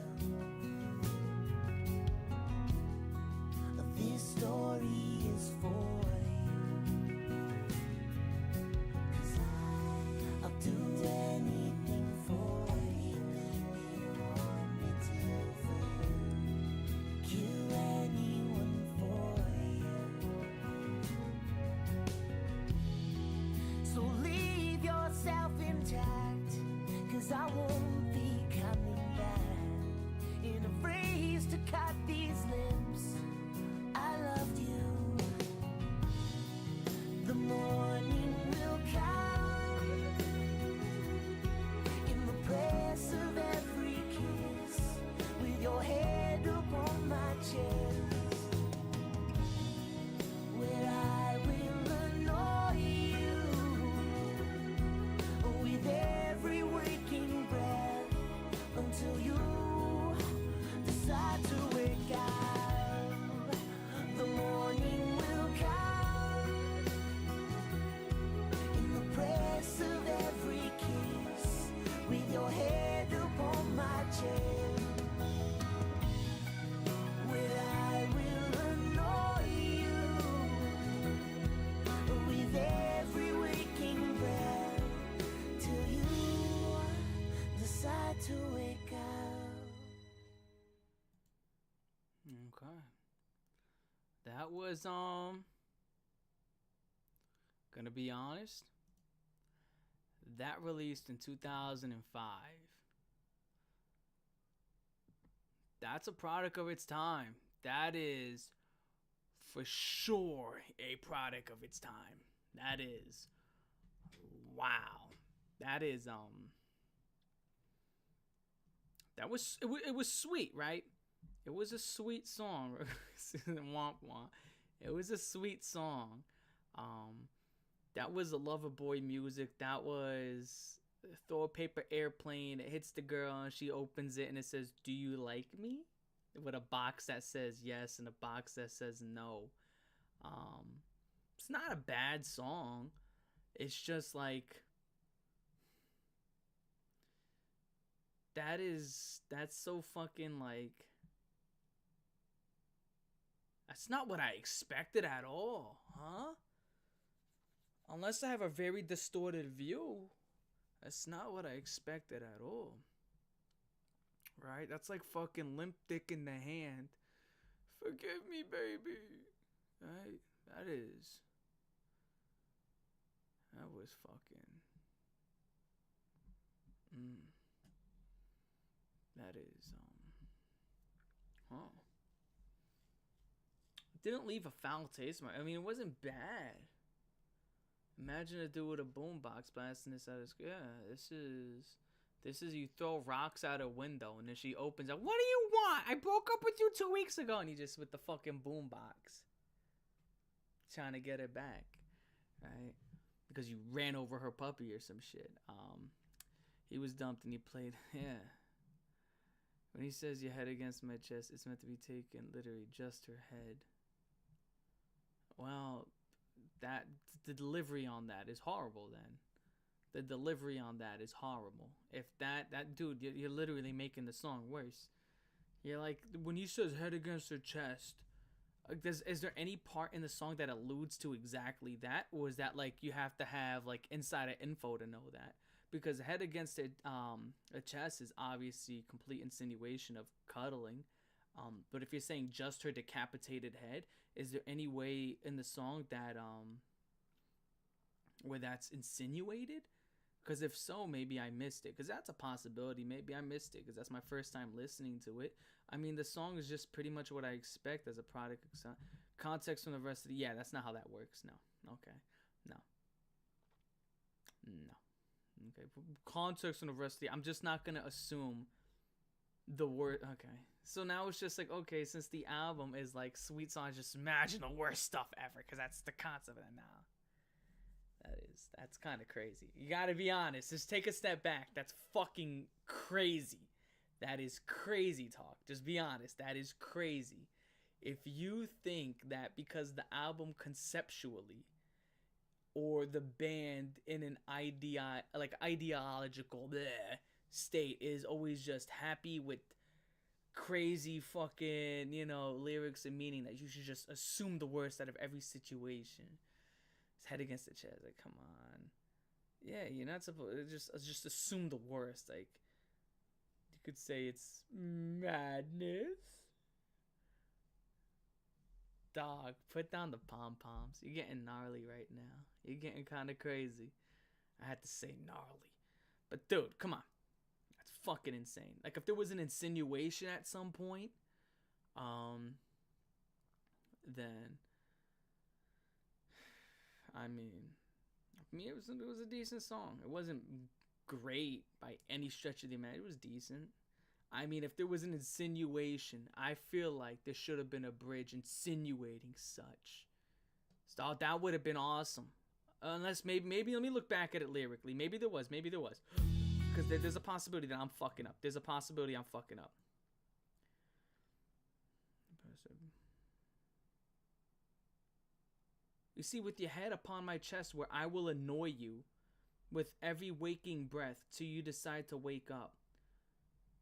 This story is for you. 'Cause I'll do anything for you. You want me to kill anyone for you. So leave yourself intact, 'cause I won't be coming back in a phrase to cut these lips. I loved you. The morning will come in the press of every kiss, with your head upon my chest, where I will annoy you with every waking breath until you decide to wake up. The morning will come in the press of every kiss, with your head upon my chest, where I will annoy you with every waking breath till you decide to wake up. Okay. That was gonna be honest, that released in 2005. That's a product of its time. That is for sure a product of its time. That is, wow. That is that was it was sweet, right? It was a sweet song. Womp womp. It was a sweet song. That was a lover boy music. That was throw a paper airplane. It hits the girl and she opens it and it says, "Do you like me?" With a box that says yes and a box that says no. It's not a bad song. It's just like that's so fucking like, that's not what I expected at all, huh? Unless I have a very distorted view, that's not what I expected at all. Right? That's like fucking limp dick in the hand. Forgive me, baby. Right? That was fucking. That is, huh. Didn't leave a foul taste. I mean, it wasn't bad. Imagine a dude with a boombox blasting this out of his. Yeah, this is you throw rocks out a window and then she opens up. What do you want? I broke up with you 2 weeks ago, and he just with the fucking boombox, trying to get it back, right? Because you ran over her puppy or some shit. He was dumped and he played. Yeah. When he says your head against my chest, it's meant to be taken literally, just her head. Well, the delivery on that is horrible. Then the delivery on that is horrible. If that dude, you're literally making the song worse. You're like, when he says head against her chest, is there any part in the song that alludes to exactly that, or is that like you have to have like insider info to know that? Because head against a chest is obviously complete insinuation of cuddling. But if you're saying just her decapitated head, is there any way in the song that where that's insinuated? Because if so, maybe I missed it. Because that's a possibility. Maybe I missed it because that's my first time listening to it. I mean, the song is just pretty much what I expect as a product. Context from the rest of the... Yeah, that's not how that works. No. Okay. No. Okay. Context from the rest of the... I'm just not going to assume the word... Okay. So now it's just like, okay, since the album is like sweet songs, just imagine the worst stuff ever. Because that's the concept of it now. That's kind of crazy. You gotta be honest. Just take a step back. That's fucking crazy. That is crazy talk. Just be honest. That is crazy. If you think that because the album conceptually or the band in an ideological state is always just happy with crazy fucking, lyrics and meaning that you should just assume the worst out of every situation. His head against the chest, like, come on. Yeah, you're not supposed to just assume the worst. Like, you could say it's madness. Dog, put down the pom-poms. You're getting gnarly right now. You're getting kind of crazy. I had to say gnarly. But dude, come on. That's fucking insane. Like, if there was an insinuation at some point, then, I mean, it was a decent song. It wasn't great by any stretch of the imagination. It was decent. I mean, if there was an insinuation, I feel like there should have been a bridge insinuating such. So that would have been awesome. Unless maybe let me look back at it lyrically. Maybe there was. Because there's a possibility that I'm fucking up. You see, with your head upon my chest, where I will annoy you with every waking breath till you decide to wake up.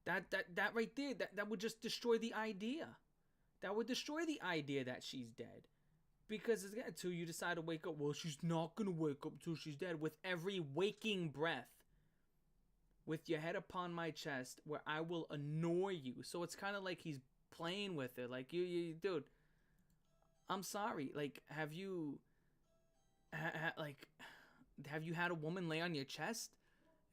That right there, that would just destroy the idea. That would destroy the idea that she's dead. Because it's until you decide to wake up, well, she's not going to wake up until she's dead. With every waking breath. With your head upon my chest, where I will annoy you. So it's kind of like he's playing with it. Like, you dude, I'm sorry. Like, have you had a woman lay on your chest?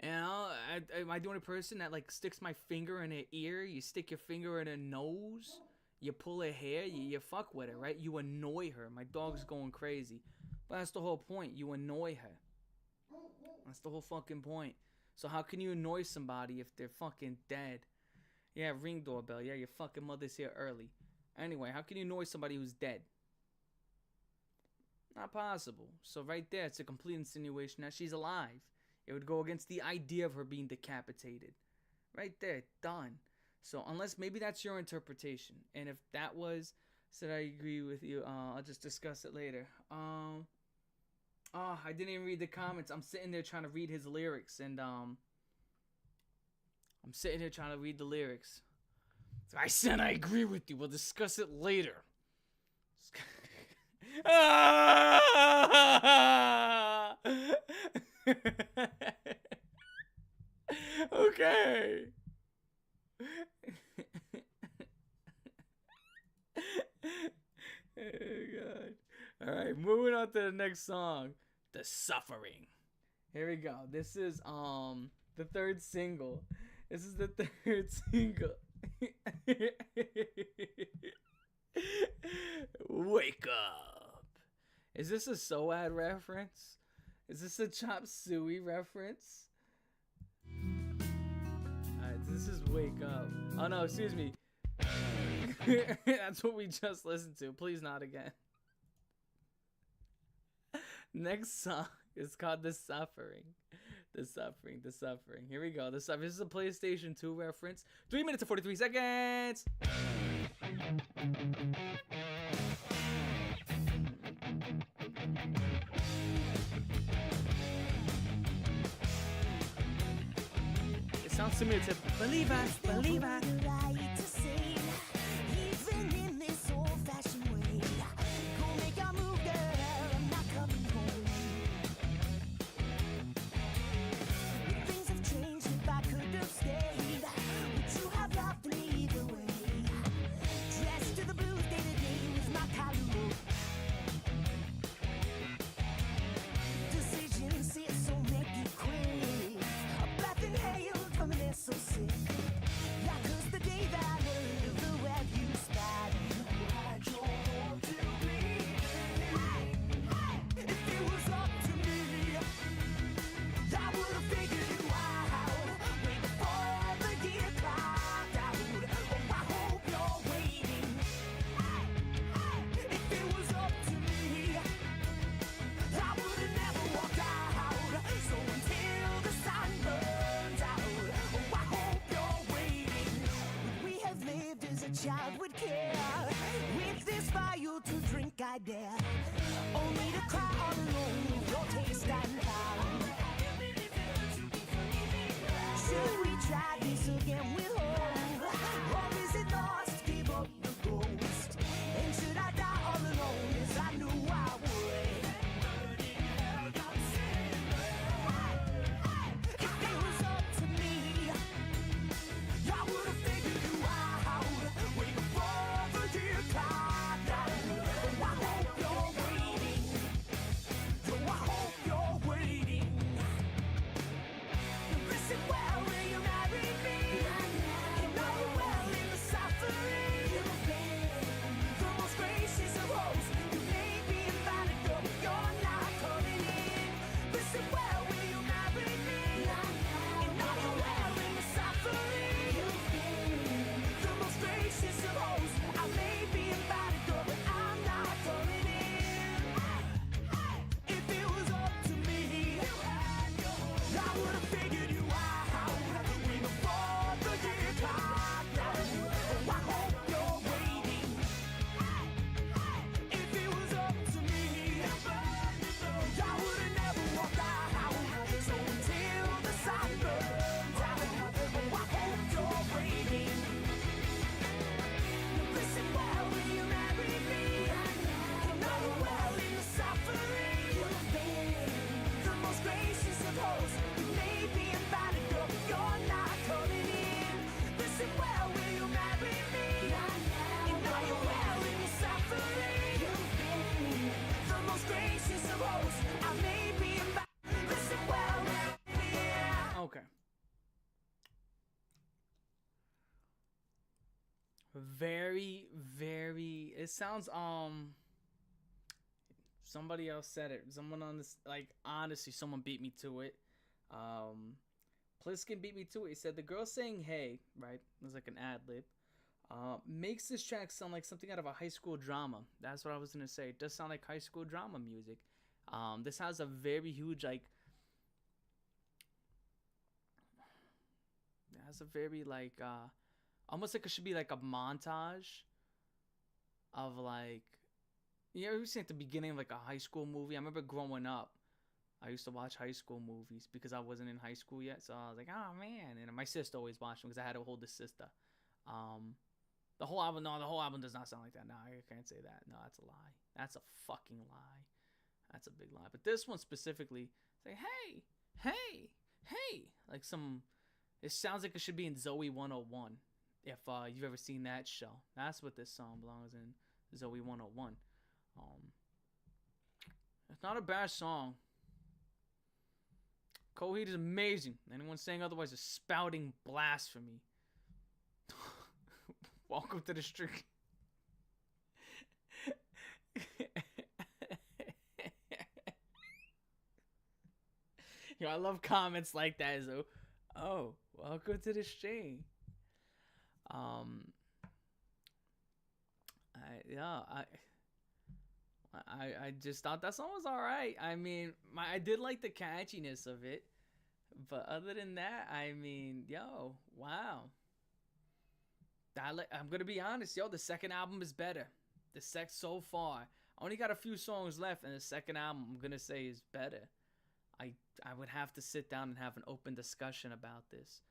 Am I the only person that, like, sticks my finger in her ear? You stick your finger in her nose? You pull her hair? You fuck with her, right? You annoy her. My dog's going crazy. But that's the whole point. You annoy her. That's the whole fucking point. So how can you annoy somebody if they're fucking dead? Yeah, ring doorbell. Yeah, your fucking mother's here early. Anyway, how can you annoy somebody who's dead? Not possible. So right there, it's a complete insinuation that she's alive. It would go against the idea of her being decapitated. Right there, done. So unless maybe that's your interpretation. And if that was, said I agree with you, I'll just discuss it later. I didn't even read the comments. I'm sitting there trying to read his lyrics. And I'm sitting here trying to read the lyrics. So I said I agree with you. We'll discuss it later. Okay. Oh God. Alright, moving on to the next song. The Suffering. Here we go. This is the third single. Wake up. Is this a SOAD reference? Is this a Chop Suey reference? Alright, this is Wake Up. Oh no, excuse me. That's what we just listened to. Please not again. Next song is called The Suffering. The Suffering. Here we go. This is a PlayStation 2 reference. 3 minutes and 43 seconds. It sounds similar to Believer. Child would care. With this fire to drink, I dare. Only to cry all alone. faces of hoes. I may be invited. Listen well, yeah. Okay. Very, very. It sounds somebody else said it. Someone on this, like, honestly, someone beat me to it. Pliskin beat me to it. He said the girl saying "hey," right? It was like an ad lib. Makes this track sound like something out of a high school drama. That's what I was gonna say. It does sound like high school drama music. This has a very huge, like, it has a very, like, almost like it should be like a montage of, like, you ever seen at the beginning of like a high school movie? I remember growing up, I used to watch high school movies because I wasn't in high school yet. So I was like, oh man. And my sister always watched them because I had a older sister. The whole album, no, the whole album does not sound like that. No, I can't say that. No, that's a lie. That's a fucking lie. That's a big lie. But this one specifically, say, hey, hey, hey. Like some, it sounds like it should be in Zoe 101. If you've ever seen that show. That's what this song belongs in, Zoe 101. It's not a bad song. Coheed is amazing. Anyone saying otherwise is spouting blasphemy. Welcome to the street. Yo, I love comments like that. So, oh, welcome to the stream. I just thought that song was alright. I mean, I did like the catchiness of it, but other than that, I mean, yo, wow. I'm gonna be honest, yo, the second album is better. So far, I only got a few songs left, and the second album, I'm gonna say, is better. I would have to sit down and have an open discussion about this,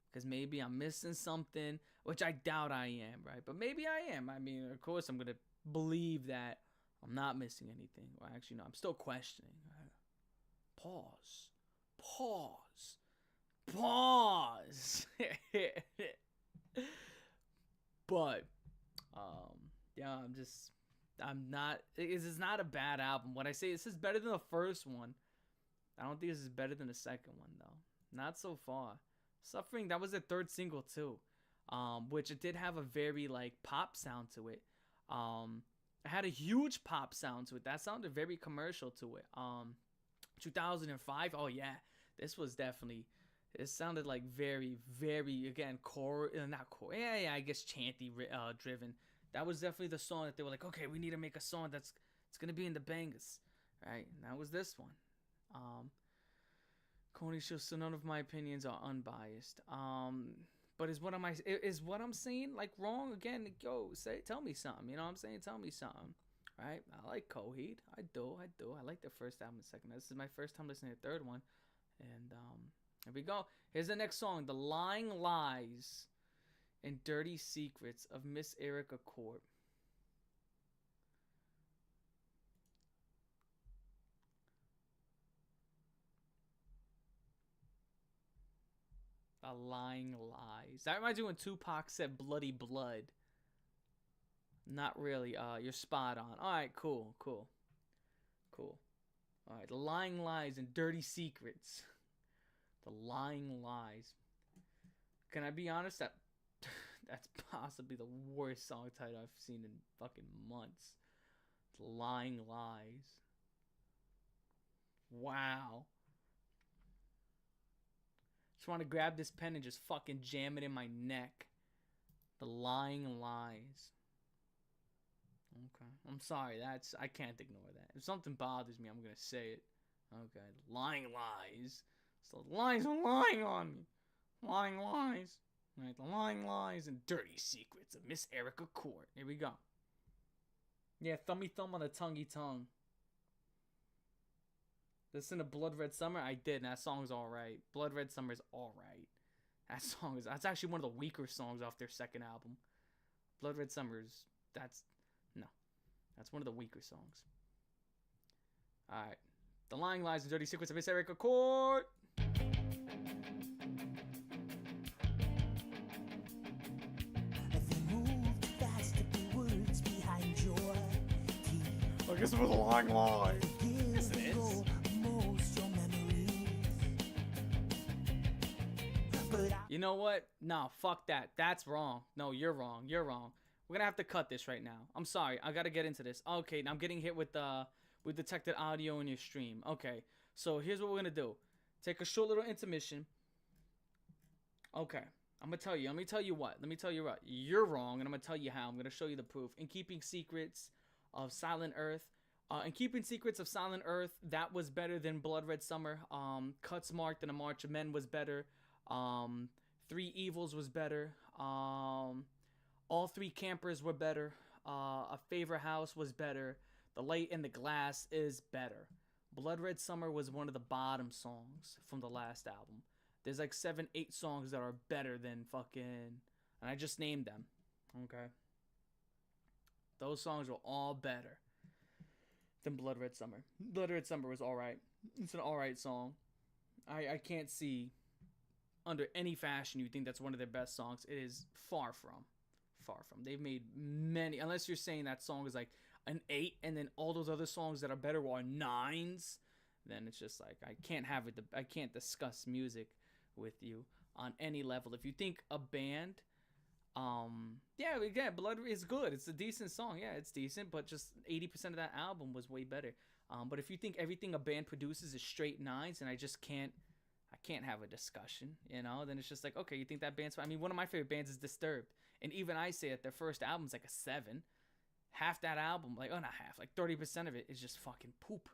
because maybe I'm missing something, which I doubt I am, right? But maybe I am. I mean, of course, I'm gonna believe that I'm not missing anything. Well, actually, no, I'm still questioning. Pause. But, yeah, I'm not. This is not a bad album. When I say this is better than the first one, I don't think this is better than the second one, though. Not so far. Suffering, that was the third single too, which it did have a very, like, pop sound to it. It had a huge pop sound to it. That sounded very commercial to it. 2005, oh yeah, this was definitely, it sounded like very, very, again, I guess chanty driven. That was definitely the song that they were like, okay, we need to make a song it's gonna be in the bangers, right? And that was this one. Coney shows, so none of my opinions are unbiased. But is what I'm saying, like, wrong? Again, yo, tell me something. You know what I'm saying? Tell me something. Right? I like Coheed. I do. I like the first album and second. This is my first time listening to the third one. And here we go. Here's the next song, The Lying Lies and Dirty Secrets of Miss Erica Court. The Lying Lies. That reminds me when Tupac said Bloody Blood. Not really. You're spot on. Alright, cool. Alright, The Lying Lies and Dirty Secrets. The Lying Lies. Can I be honest? That's possibly the worst song title I've seen in fucking months. The Lying Lies. Wow. Just want to grab this pen and just fucking jam it in my neck. The Lying Lies. Okay. I'm sorry. I can't ignore that. If something bothers me, I'm going to say it. Okay. Lying Lies. So the lies are lying on me. Lying Lies. Right. The Lying Lies and Dirty Secrets of Miss Erica Court. Here we go. Yeah, thummy thumb on the tonguey tongue. Listen to Blood Red Summer? I did, and that song's alright. Blood Red Summer's alright. That's actually one of the weaker songs off their second album. Blood Red Summer's, that's one of the weaker songs. Alright. The Lying Lies and Dirty Secrets of Miss Erica Court. like, this was a long line. Yes, it is. You know what? No, fuck that. That's wrong. No, you're wrong. You're wrong. We're gonna have to cut this right now. I'm sorry. I gotta get into this. Okay, now I'm getting hit with detected audio in your stream. Okay, so here's what we're gonna do. Take a short little intermission. Okay, I'm gonna tell you. Let me tell you what. You're wrong, and I'm gonna tell you how. I'm gonna show you the proof. In Keeping Secrets of Silent Earth. In Keeping Secrets of Silent Earth, that was better than Blood Red Summer. Cuts Marked in a March of Men was better. Three Evils was better. All Three Campers were better. A Favorite House was better. The Light in the Glass is better. Blood Red Summer was one of the bottom songs from the last album. There's like 7, 8 songs that are better than fucking... And I just named them. Okay? Those songs were all better than Blood Red Summer. Blood Red Summer was alright. It's an alright song. I can't see under any fashion you think that's one of their best songs. It is far from. They've made many, unless you're saying that song is like an 8 and then all those other songs that are better are 9s, then it's just like I can't discuss music with you on any level. If you think a band, yeah, again, Blood is good. It's a decent song. Yeah, it's decent, but just 80% of that album was way better. But if you think everything a band produces is straight 9s, and I can't have a discussion, you know, then it's just like, okay, you think that band's... I mean, one of my favorite bands is Disturbed. And even I say that their first album's like a 7. Half that album, like, oh, not half, like 30% of it is just fucking poop.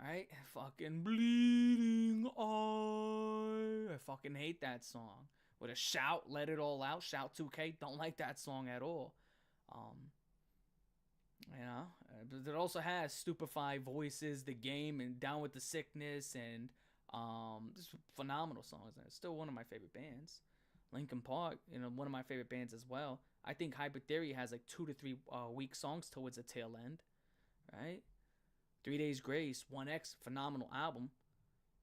Alright? Fucking Bleeding Eye. I fucking hate that song. With a Shout, Let It All Out, Shout 2K, don't like that song at all. You know, but it also has Stupefy Voices, The Game, and Down with the Sickness, and just phenomenal songs. And it's still one of my favorite bands. Linkin Park, you know, one of my favorite bands as well. I think Hypertheory has like 2 to 3 weak songs towards the tail end, right? 3 Days Grace, 1X, phenomenal album.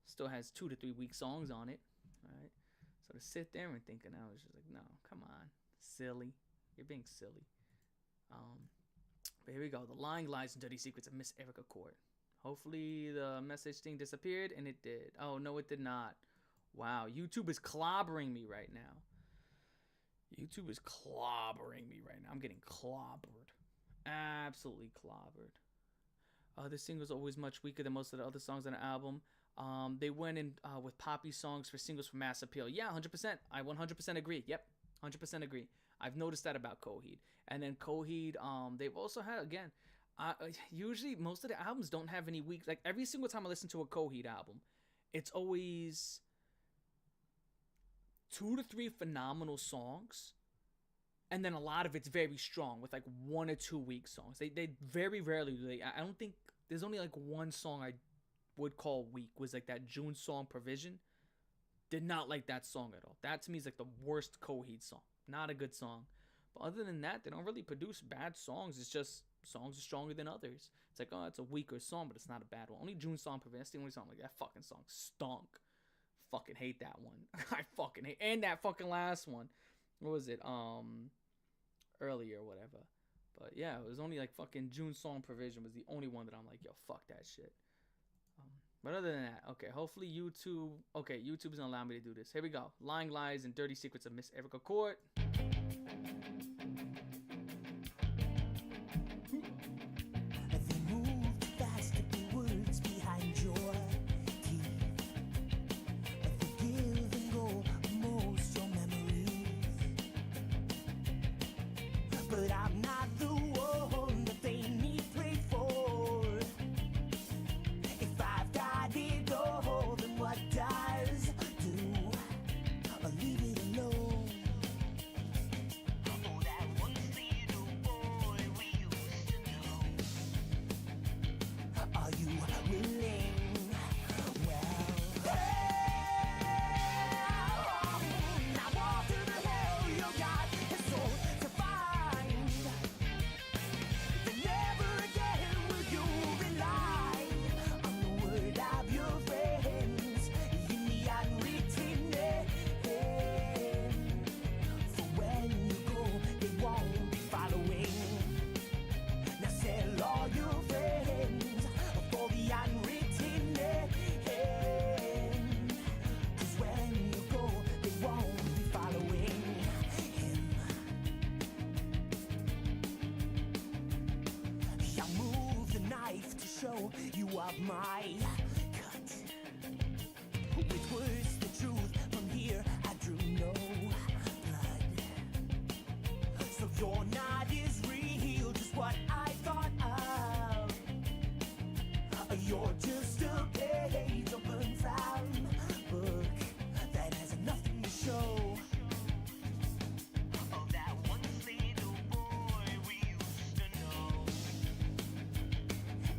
Still has 2 to 3 weak songs on it, right? So to sit there and thinking, I was just like, no, come on, silly. You're being silly. But here we go. The Lying Lies and Dirty Secrets of Miss Erica Court. Hopefully the message thing disappeared, and it did. Oh, no, it did not. Wow, YouTube is clobbering me right now. YouTube is clobbering me right now. I'm getting clobbered. Absolutely clobbered. This single's always much weaker than most of the other songs on the album. They went in with poppy songs for singles for mass appeal. Yeah, 100%. I 100% agree. Yep, 100% agree. I've noticed that about Coheed. And then Coheed, they've also had, again, usually most of the albums don't have any weak... Like, every single time I listen to a Coheed album, it's always 2 to 3 phenomenal songs, and then a lot of it's very strong with like 1 or 2 weak songs. They very rarely do. I don't think there's only like one song I would call weak, was like that June song Provision. Did not like that song at all. That to me is like the worst Coheed song. Not a good song. But other than that, they don't really produce bad songs. It's just songs are stronger than others. It's like, oh, it's a weaker song, but it's not a bad one. Only June song Provision. That's the only song like that fucking song stunk. Fucking hate that one. I fucking hate, and that fucking last one. What was it? Earlier or whatever. But yeah, it was only like fucking June song Provision was the only one that I'm like, yo, fuck that shit. But other than that, okay, hopefully YouTube, okay, YouTube's gonna allow me to do this. Here we go. Lying Lies and Dirty Secrets of Miss Erica Court. you are my cut. Which was the truth? From here I drew no blood. So you're not as real, just what I thought of. You're just a page open from book that has nothing to show. Of that once little boy we used to know.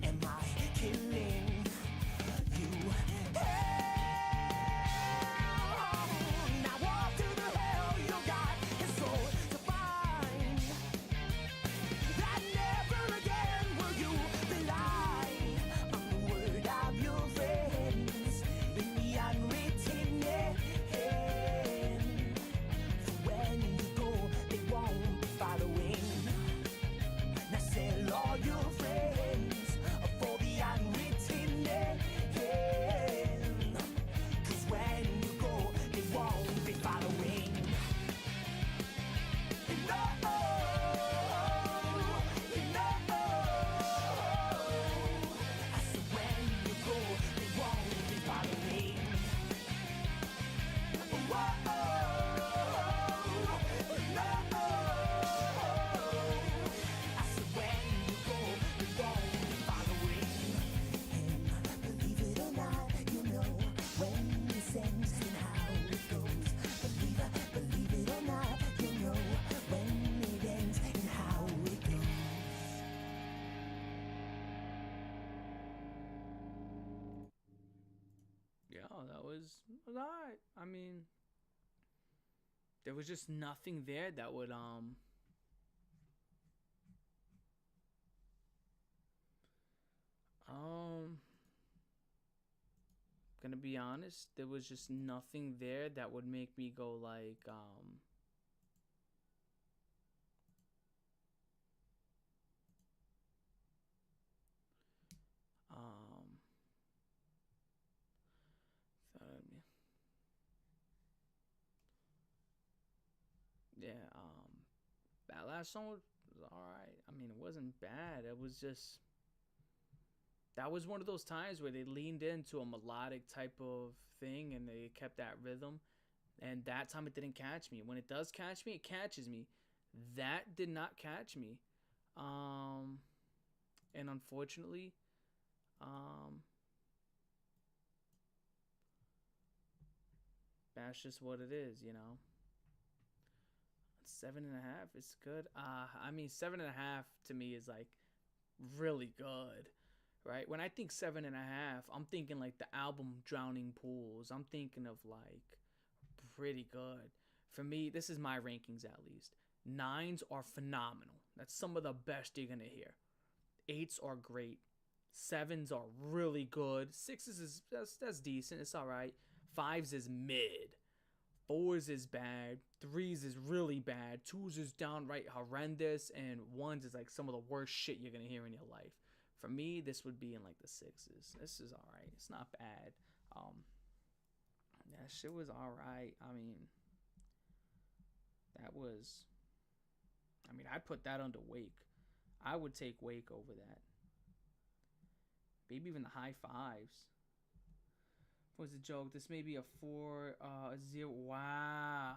Am I killing you? Hell, now walk to the hell you got is so defined that never again will you rely on the word of your friends in the unwritten end. For when you go, they won't be following. Now sell all your friends for the unwritten end. 'Cause when you go, they won't be following. You know, you know. I said when you go, they won't be following. Whoa, you know. I said when you go, they won't be following. And believe it or not, you know when it ends and how it goes. Believe it or not, you know when it ends and how it goes. Yeah, that was alright. I mean, there was just nothing there that would gonna be honest, there was just nothing there that would make me go like um thought I'd be- yeah, that last song was alright. I mean, it wasn't bad. It was just, that was one of those times where they leaned into a melodic type of thing and they kept that rhythm. And that time it didn't catch me. When it does catch me, it catches me. That did not catch me. Um, and unfortunately, um, that's just what it is, you know. 7.5, it's good. I mean, 7.5 to me is like really good, right? When I think 7.5, I'm thinking like the album Drowning Pools. I'm thinking of like pretty good. For me, this is my rankings at least. Nines are phenomenal. That's some of the best you're gonna hear. Eights are great. Sevens are really good. Sixes is that's decent. It's all right. Fives is mid. Fours is bad. Threes is really bad. Twos is downright horrendous. And ones is like some of the worst shit you're gonna hear in your life. For me, this would be in like the sixes. This is all right. It's not bad. That shit was all right. I mean, that was. I mean, I'd put that under Wake. I would take Wake over that. Maybe even the high fives. What's the joke? This may be a 4, a 0. Wow.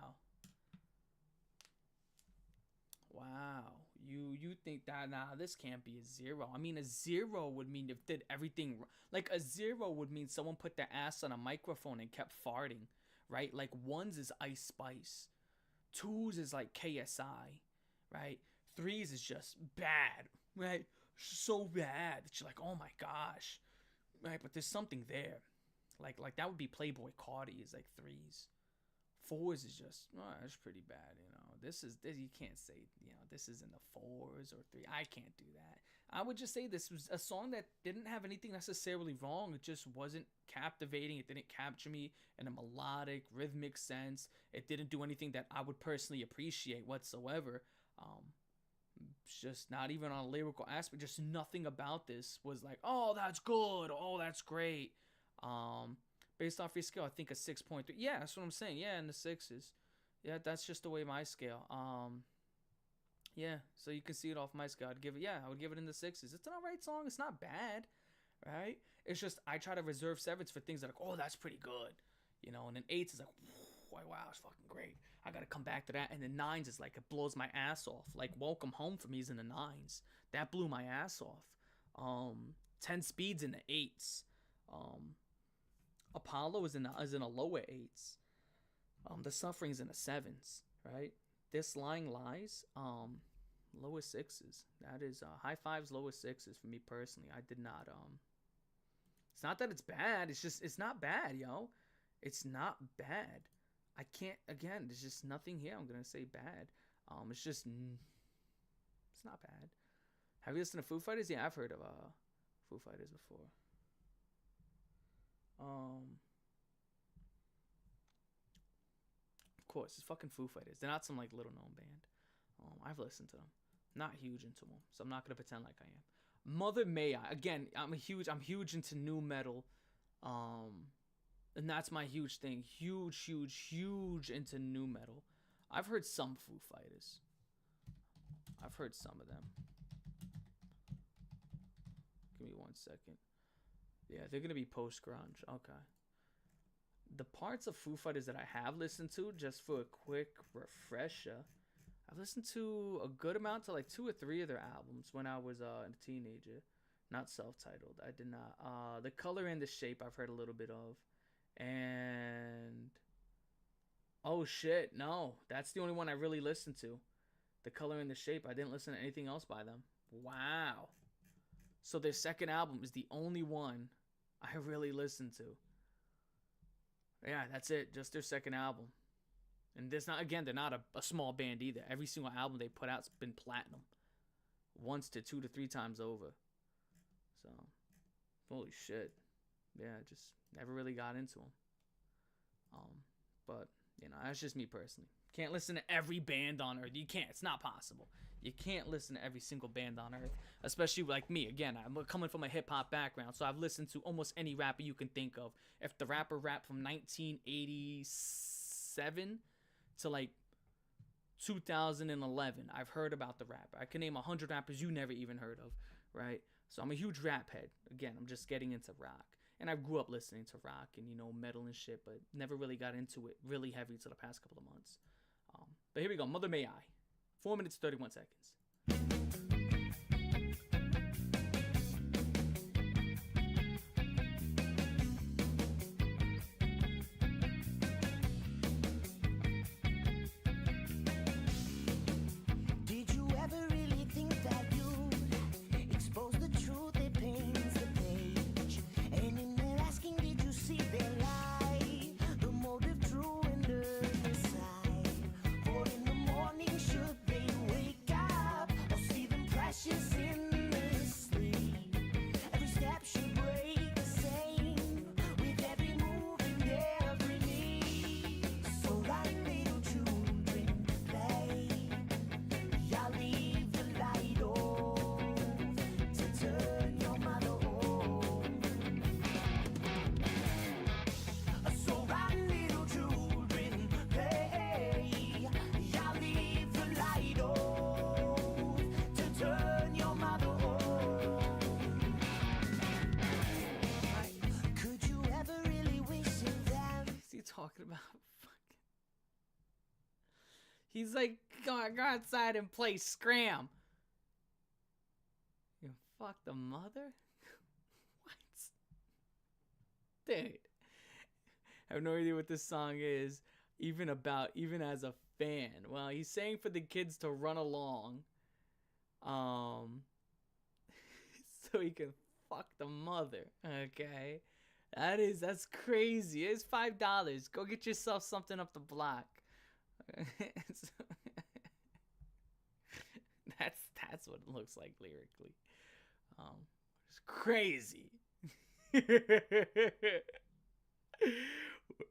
Wow. You think that, nah, this can't be a 0. I mean, a 0 would mean if did everything, like a 0 would mean someone put their ass on a microphone and kept farting, right? Like ones is Ice Spice. Twos is like KSI, right? Threes is just bad, right? So bad that you're like, oh my gosh, right? But there's something there. Like that would be Playboy Cardi is like threes. Fours is just, oh, that's pretty bad, you know. This you can't say, you know, this is in the fours or three. I can't do that. I would just say this was a song that didn't have anything necessarily wrong. It just wasn't captivating. It didn't capture me in a melodic, rhythmic sense. It didn't do anything that I would personally appreciate whatsoever. Just not even on a lyrical aspect. Just nothing about this was like, oh, that's good. Oh, that's great. Based off your scale, I think a 6.3. Yeah, that's what I'm saying. Yeah, in the sixes. Yeah, that's just the way my scale. Yeah, so you can see it off my scale. I would give it in the sixes. It's an alright song. It's not bad, right? It's just I try to reserve 7s for things that are like, oh, that's pretty good, you know, and then 8s is like, wow, it's fucking great. I gotta come back to that. And then 9s is like, it blows my ass off. Like Welcome Home for me is in the 9s. That blew my ass off. 10 Speeds in the 8s. Apollo is in a lower 8s. The Suffering's in the 7s, right? This Lying Lies, lower 6s. That is high 5s, lower 6s for me personally. I did not it's not that it's bad, it's not bad, yo. It's not bad. I can't, again, there's just nothing here I'm gonna say bad. It's not bad. Have you listened to Foo Fighters? Yeah, I've heard of Foo Fighters before. Of course, it's fucking Foo Fighters. They're not some like little known band. I've listened to them. Not huge into them, so I'm not gonna pretend like I am. Mother May I. Again, I'm huge into new metal. And that's my huge thing. Huge into new metal. I've heard some Foo Fighters. I've heard some of them. Give me 1 second. Yeah, they're gonna be post-grunge. Okay. The parts of Foo Fighters that I have listened to, just for a quick refresher, I've listened to a good amount to like 2 or 3 of their albums when I was a teenager. Not self-titled. I did not. The Color and the Shape I've heard a little bit of. And oh shit, no. That's the only one I really listened to. The Color and the Shape. I didn't listen to anything else by them. Wow. So their second album is the only one I really listened to. Yeah, that's it. Just their second album. And there's not, again, they're not a small band either. Every single album they put out's been platinum. Once to 2 to 3 times over. So, holy shit. Yeah, just never really got into them. But, you know, that's just me personally. Can't listen to every band on earth. You can't. It's not possible. You can't listen to every single band on earth. Especially like me. Again, I'm coming from a hip-hop background, so I've listened to almost any rapper you can think of. If the rapper rapped from 1987 to like 2011, I've heard about the rapper. I can name 100 rappers you never even heard of, right? So I'm a huge rap head. Again, I'm just getting into rock. And I grew up listening to rock and, you know, metal and shit, but never really got into it really heavy till the past couple of months. But here we go. Mother May I. 4 minutes, 31 seconds. Did you ever really think that you'd expose the truth that pains the page? And in their asking, did you see their lie? The motive true and the side. For in the morning, should they wake up or see them precious in their sleep? Every step should break the same with every move and every need. So like little children play, I'll leave the light on to turn your mother on. So like little children play, I'll leave the light on to turn your mother on. Could you ever really wish that? What's he talking about? Fucking. He's like, go outside and play Scram. You fuck the mother? What? Dude. I have no idea what this song is even about, even as a fan. Well, he's saying for the kids to run along. So he can fuck the mother. Okay. That's crazy. It's $5. Go get yourself something up the block. That's what it looks like lyrically. It's crazy. What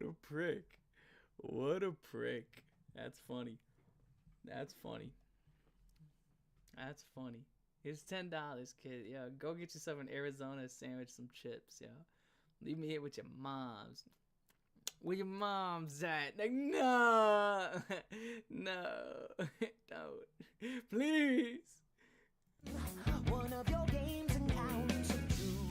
a prick. What a prick. That's funny. That's funny. That's funny. Here's $10, kid. Yeah, go get yourself an Arizona sandwich, some chips, yeah. Leave me here with your moms. Where your mom's at? Like, no. No. Don't. Please. One of your games and counts are true.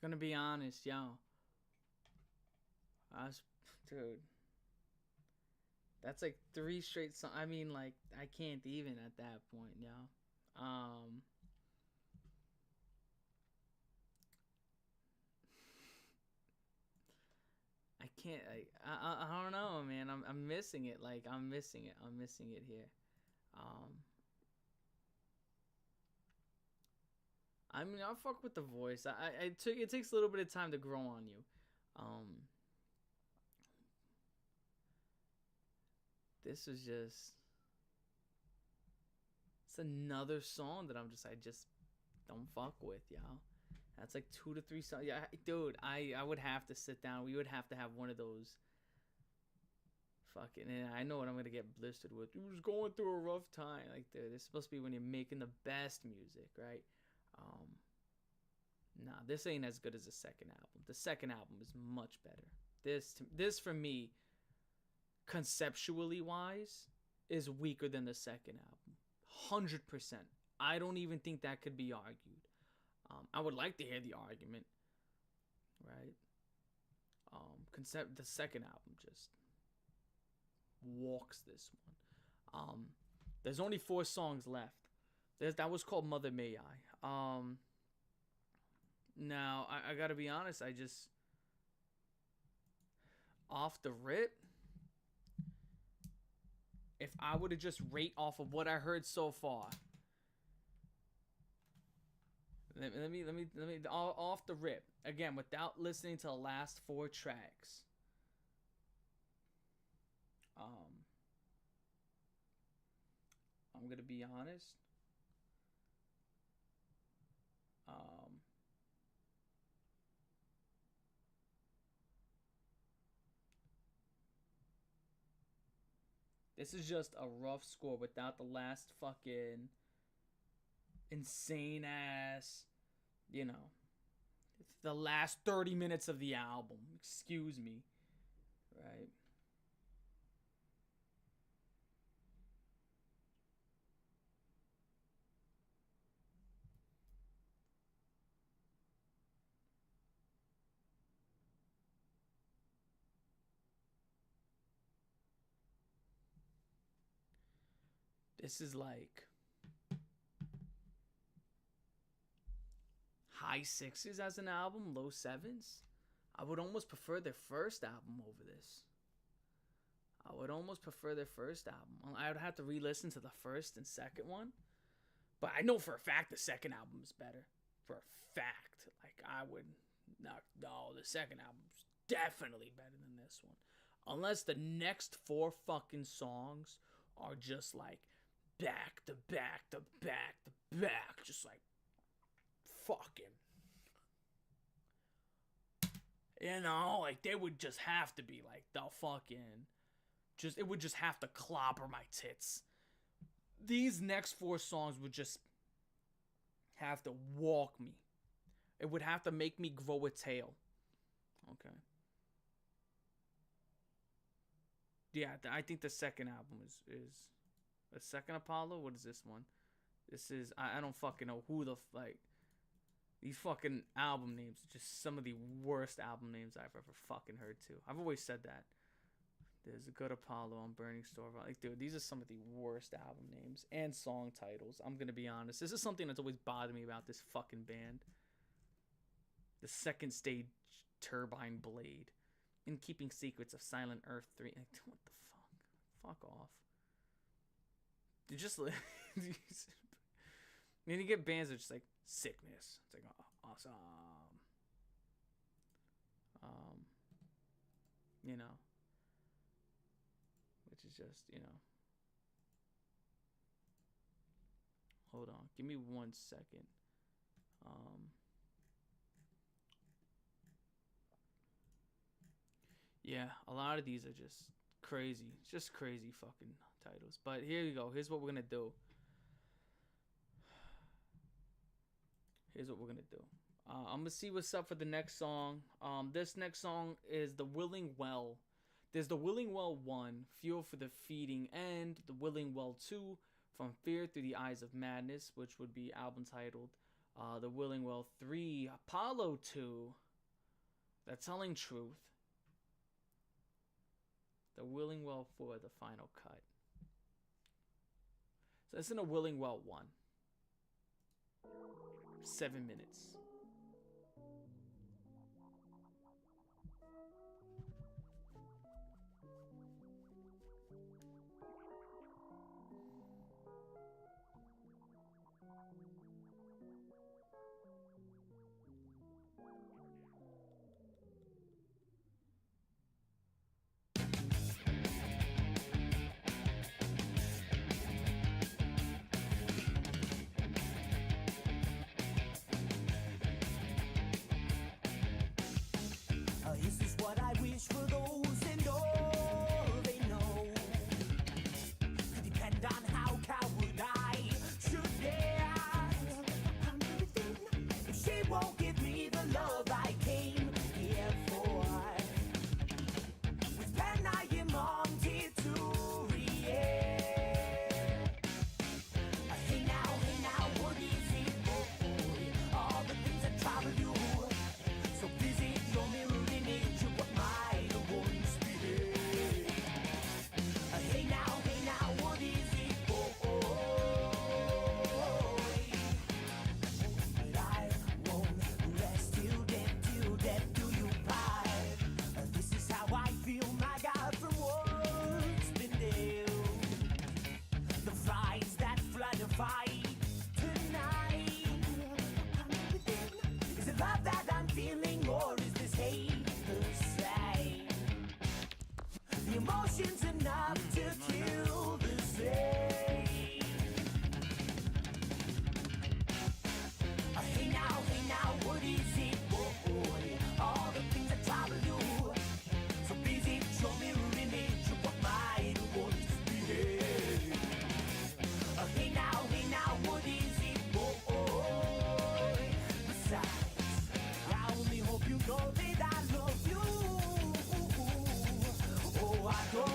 Gonna be honest, yo. I was, dude. That's like 3 straight songs. I mean, like, I can't even at that point, yo. I can't. I don't know, man. I'm missing it. Like, I'm missing it. I'm missing it here. Um. I mean, I'll fuck with the voice. It takes a little bit of time to grow on you. This is just. It's another song that I just don't fuck with, yo. That's like 2 to 3 songs. Yeah, dude, I would have to sit down. We would have to have one of those. Fucking, and I know what I'm gonna get blistered with. He was going through a rough time. Like, dude, this is supposed to be when you're making the best music, right? Nah, this ain't as good as the second album. The second album is much better. This for me, conceptually wise, is weaker than the second album. 100%. I don't even think that could be argued. I would like to hear the argument, right? The second album just walks this one. There's only 4 songs left. That was called Mother May I. Now I gotta be honest. I just off the rip, if I were to just rate off of what I heard so far. Let me off the rip again without listening to the last 4 tracks. I'm gonna be honest. This is just a rough score without the last fucking insane ass, you know, the last 30 minutes of the album. Excuse me. Right? This is like high 6s as an album, low 7s. I would almost prefer their first album over this. I would almost prefer their first album. I would have to re-listen to the first and second one. But I know for a fact the second album is better. For a fact. Like, I would... No, the second album's definitely better than this one. Unless the next 4 fucking songs are just like back to back to back to back. Just like fucking... You know, like, they would just have to be like the fucking... It would just have to clobber my tits. These next 4 songs would just have to walk me. It would have to make me grow a tail. Okay. Yeah, I think the second album is the second Apollo. What is this one? This is I don't fucking know who the like. These fucking album names are just some of the worst album names I've ever fucking heard too. I've always said that. There's a good Apollo on Burning Store. Like, dude, these are some of the worst album names and song titles. I'm gonna be honest. This is something that's always bothered me about this fucking band. The Second Stage Turbine Blade. In Keeping Secrets of Silent Earth 3. Like, what the fuck? Fuck off. You just... Then you get bands that are just like, Sickness. It's like, oh, awesome. You know. Which is just, you know. Hold on. Give me 1 second. Yeah, a lot of these are just crazy. Just crazy fucking titles. But here you go. Here's what we're going to do. I'm going to see what's up for the next song. This next song is The Willing Well. There's The Willing Well 1, Fuel for the Feeding, and The Willing Well 2, From Fear Through the Eyes of Madness, which would be album titled. The Willing Well 3, Apollo 2, The Telling Truth, The Willing Well 4, The Final Cut. So it's in a Willing Well 1. 7 minutes. Is this what I wish for those and all they know? Could depend on how coward I should dare. If she won't give me the love I came here for, with pen I am wanted to react. Hey now, what is it, boy? All the things that trouble you. So visit your mirror. Emotions enough to kill the same. Hey now, what is it, boy? All the things that trouble you. So visit your mirror image of what might once be. Hey now, what is it, boy? Besides, I only hope you know that I love you. I go,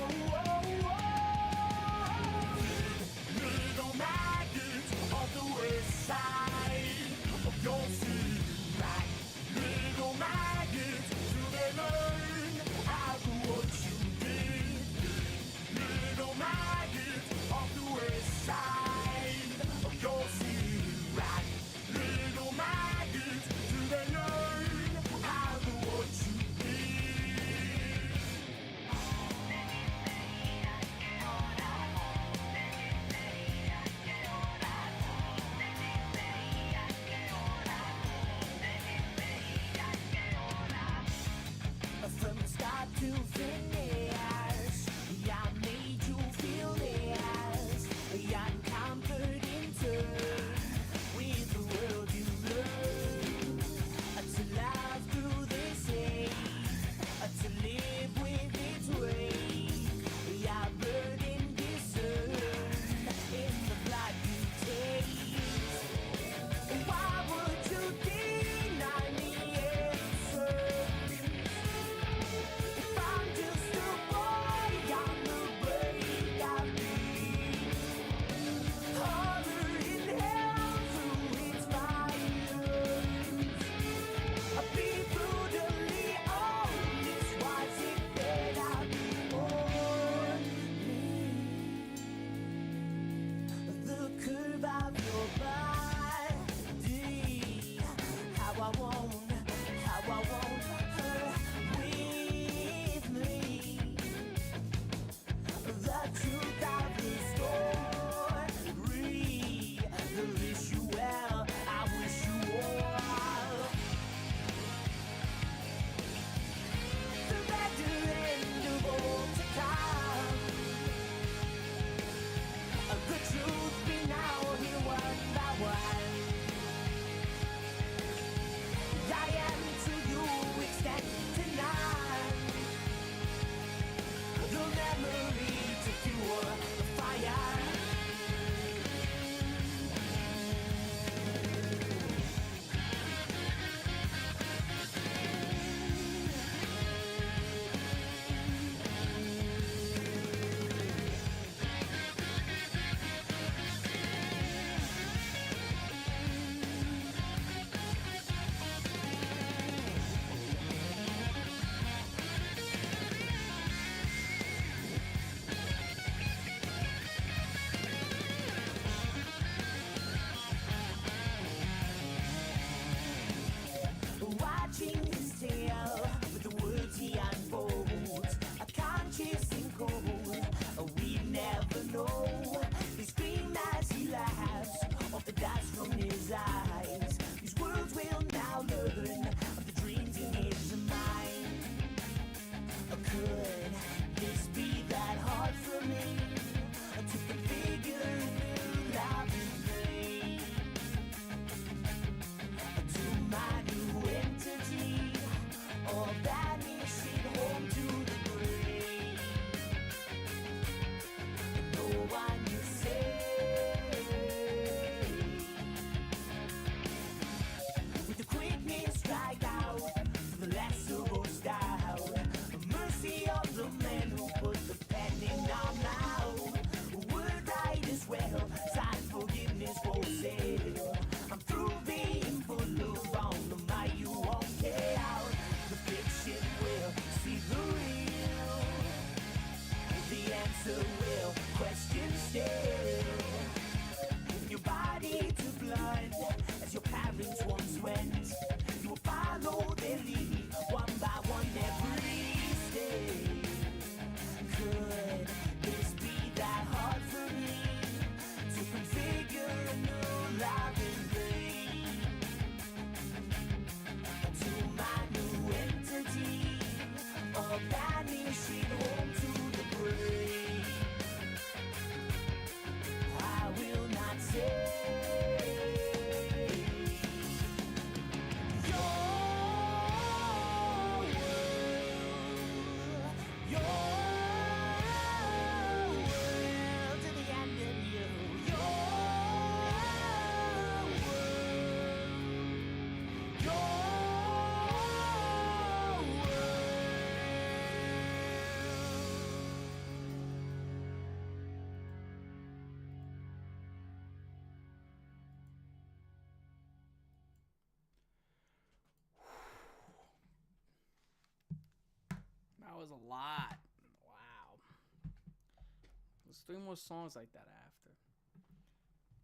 3 more songs like that after.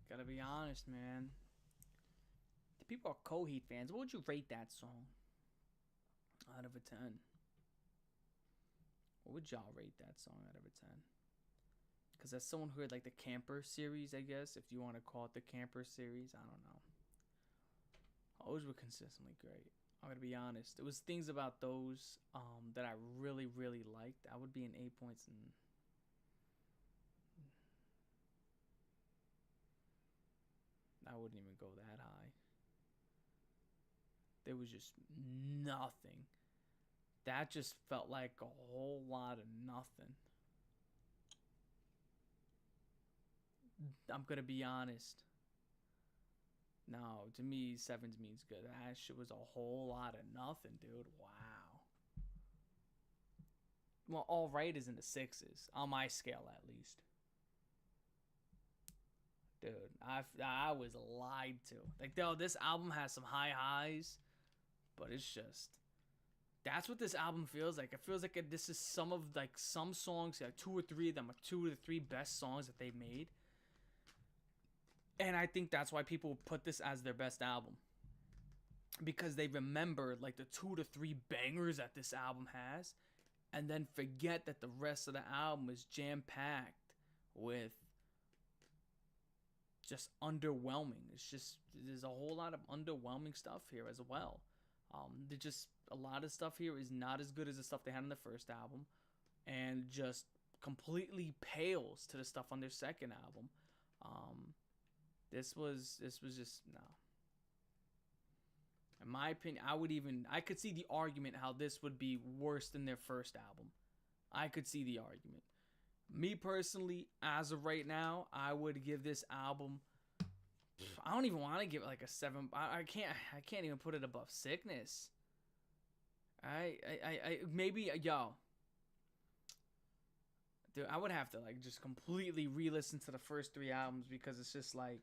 Gotta be honest, man. The people are Coheed fans. What would you rate that song out of a 10? What would y'all rate that song out of a 10? Because as someone who heard like the Camper series, I guess, if you want to call it the Camper series, I don't know. Those were consistently great. I'm gonna be honest. There was things about those that I really, really liked. I would be an 8 points, and I wouldn't even go that high. There was just nothing. That just felt like a whole lot of nothing. I'm gonna be honest. No, to me, 7 means good. That shit was a whole lot of nothing, dude. Wow. Well, all right is in the 6s on my scale, at least. Dude, I was lied to. Like, though, this album has some high highs, but it's just, that's what this album feels like. It feels like this is some songs, like 2 or 3 of them are 2 of the 3 best songs that they've made. And I think that's why people put this as their best album. Because they remember like the 2 to 3 bangers that this album has. And then forget that the rest of the album is jam-packed with just underwhelming. It's just, there's a whole lot of underwhelming stuff here as well. There's just a lot of stuff here is not as good as the stuff they had on the first album. And just completely pales to the stuff on their second album. This was just, no. In my opinion, I could see the argument how this would be worse than their first album. I could see the argument. Me personally, as of right now, I would give this album, I don't even want to give it like a 7. I can't even put it above Sickness. Maybe, yo. Dude, I would have to like just completely re-listen to the first 3 albums, because it's just like,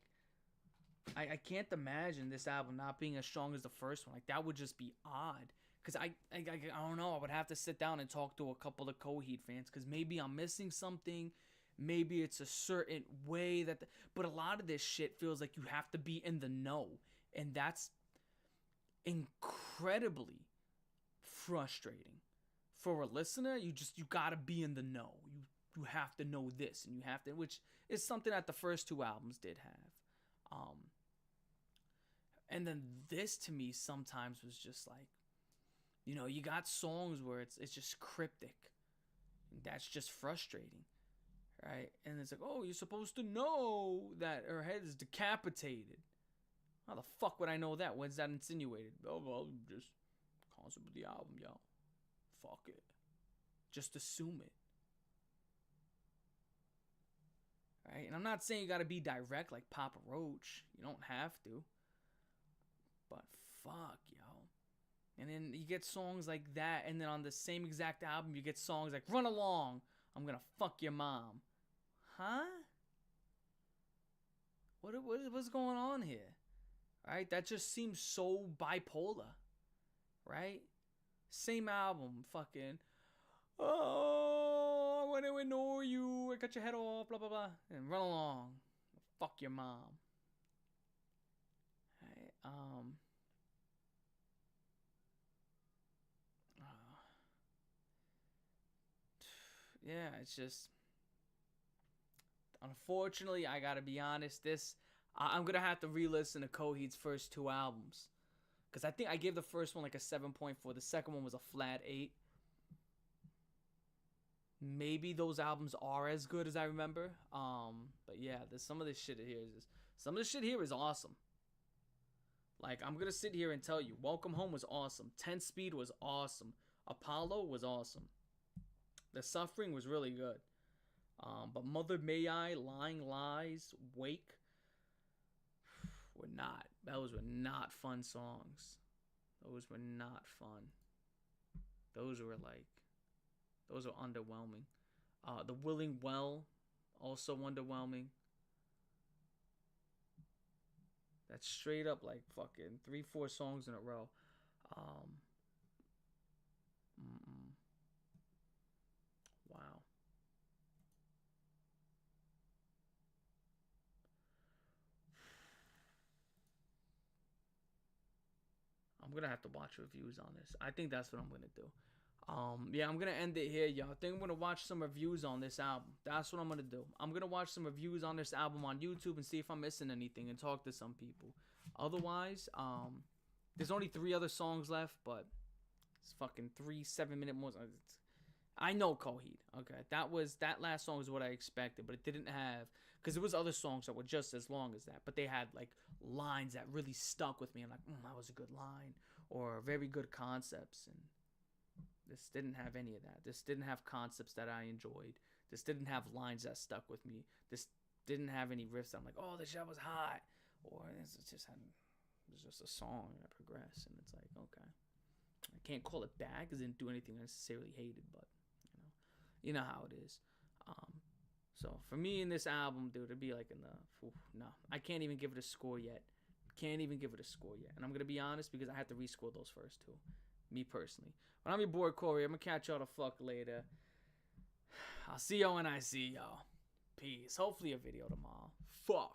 I can't imagine this album not being as strong as the first one. Like, that would just be odd. Because I don't know. I would have to sit down and talk to a couple of Coheed fans. Because maybe I'm missing something. Maybe it's a certain way that... But a lot of this shit feels like you have to be in the know. And that's incredibly frustrating. For a listener, you gotta be in the know. You have to know this. And you have to... Which is something that the first 2 albums did have. And then this to me sometimes was just like, you know, you got songs where it's just cryptic. That's just frustrating, right? And it's like, oh, you're supposed to know that her head is decapitated. How the fuck would I know that? When's that insinuated? Oh, well, just concept of the album, yo. Fuck it. Just assume it. Right? And I'm not saying you gotta be direct like Papa Roach. You don't have to. But fuck, yo. And then you get songs like that, and then on the same exact album, you get songs like Run Along, I'm Gonna Fuck Your Mom. Huh? What's going on here? Right? That just seems so bipolar. Right? Same album, fucking, oh, I want to ignore you, I cut your head off, blah, blah, blah. And Run Along, fuck your mom. Right? Yeah, it's just, unfortunately, I gotta be honest, I'm gonna have to re-listen to Coheed's first 2 albums. Because I think I gave the first one like a 7.4. The second one was a flat 8. Maybe those albums are as good as I remember. But yeah, some of this shit here is awesome. Like, I'm gonna sit here and tell you, Welcome Home was awesome. 10 Speed was awesome. Apollo was awesome. The Suffering was really good. But Mother May I, Lying Lies, Wake were not. Those were not fun songs. Those were not fun. Those were underwhelming. The Willing Well, also underwhelming. That's straight up like fucking 3-4 songs in a row. Wow. gonna have to watch reviews on this. I think that's what I'm gonna do. Yeah, I'm gonna end it here, y'all. I think I'm gonna watch some reviews on this album. That's what I'm gonna do. I'm gonna watch some reviews on this album on YouTube and see if I'm missing anything and talk to some people. Otherwise, there's only 3 other songs left, but it's fucking 3 7-minute more. I know Coheed. Okay, that last song is what I expected, but it didn't have, because there was other songs that were just as long as that, but they had like lines that really stuck with me. I'm like, that was a good line, or very good concepts, and this didn't have any of that. This didn't have concepts that I enjoyed. This didn't have lines that stuck with me. This didn't have any riffs that I'm like, oh, this shit was hot, or this just had. It was just a song that progressed, and it's like, okay, I can't call it bad because it didn't do anything I necessarily hated, but you know how it is. So for me in this album, dude, it'd be like in the no, I can't even give it a score yet. Can't even give it a score yet, and I'm gonna be honest because I had to rescore those first 2. Me personally, but I'm your boy Corey. I'm gonna catch y'all the fuck later. I'll see y'all when I see y'all. Peace. Hopefully a video tomorrow. Fuck.